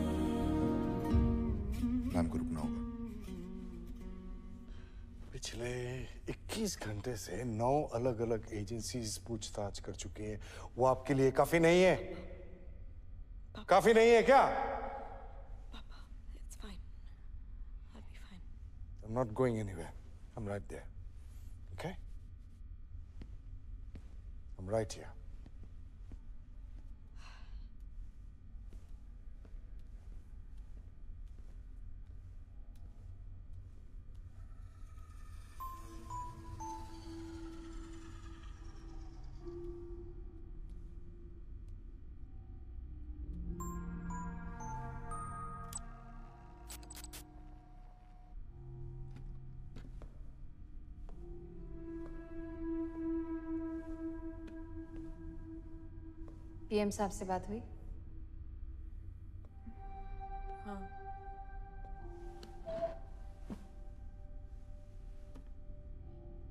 मैम को रुकना होगा। पिछले 21 घंटे से 9 अलग अलग एजेंसीज पूछताछ कर चुकी हैं। वो आपके लिए काफी नहीं है? काफी नहीं है क्या? It's fine. I'll be fine. I'm not going anywhere. I'm right there. Okay? I'm right here. PM साहब से बात हुई? हाँ।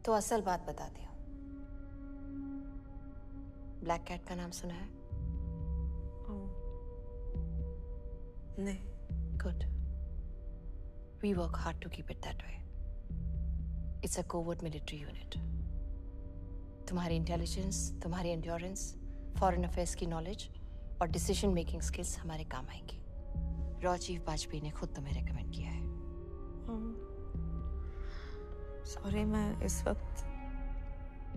तो असल बात बताती हूँ। ब्लैक कैट का नाम सुना है? नहीं। Good. We work hard to keep it that way. It's a covert military unit. तुम्हारी इंटेलिजेंस, तुम्हारी एंड्योरेंस, फॉरेन अफेयर्स की नॉलेज और डिसीजन मेकिंग स्किल्स हमारे काम आएंगी। रॉ चीफ वाजपेयी ने खुद तुम्हें रेकमेंड किया है। सॉरी, मैं इस वक्त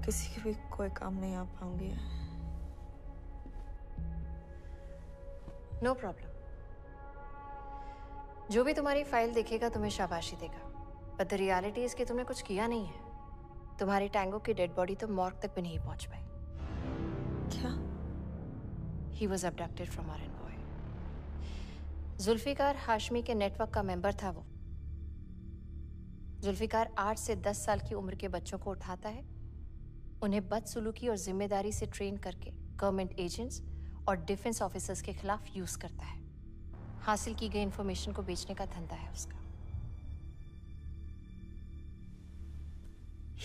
किसी के भी कोई काम नहीं आ पाऊंगी। No problem. जो भी तुम्हारी फाइल देखेगा तुम्हें शाबाशी देगा, बट द रियलिटी इज कि तुमने कुछ किया नहीं है। तुम्हारी टैंगो की डेड बॉडी तो मॉर्ग तक भी नहीं पहुंच पाई। क्या? He was abducted from our envoy. Zulfikar Hashmi के नेटवर्क का मेंबर था वो। जुल्फिकार 8 से 10 साल की उम्र के बच्चों को उठाता है, उन्हें बदसलूकी और जिम्मेदारी से ट्रेन करके गवर्नमेंट एजेंट्स और डिफेंस ऑफिसर्स के खिलाफ यूज करता है। हासिल की गई इंफॉर्मेशन को बेचने का धंधा है उसका।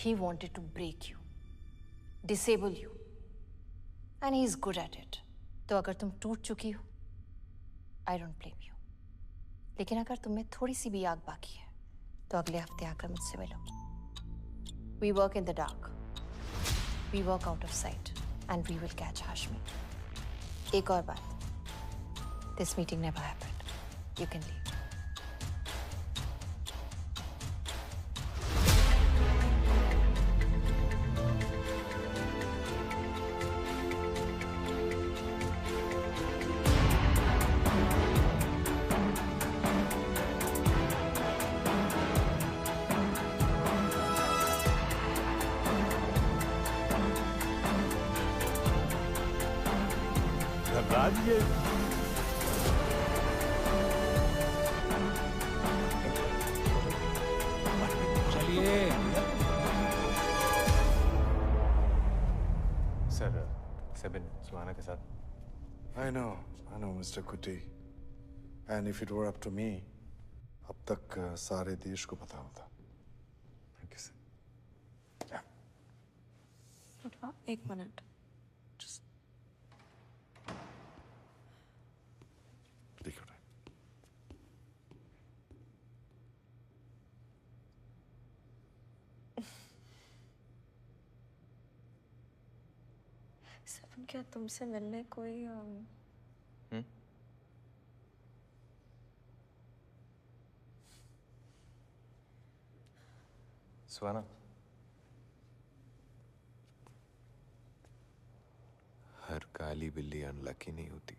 He wanted to break you, disable you, and he is good at it. तो अगर तुम टूट चुकी हो, I don't blame you. लेकिन अगर तुम्हें थोड़ी सी भी आग बाकी है, तो अगले हफ्ते आकर मुझसे मिलो। We work in the dark. We work out of sight, and we will catch Hashmi. एक और बात, this meeting never happened. You can leave. Sir, Sebin Suhana के साथ। I know, Mr. Kuti. And if it were up to me, अब तक सारे देश को पता होता। Thank you, sir. एक मिनट। Take your time. सपन, क्या तुमसे मिलने कोई सुहाना, हर काली बिल्ली अनलकी नहीं होती।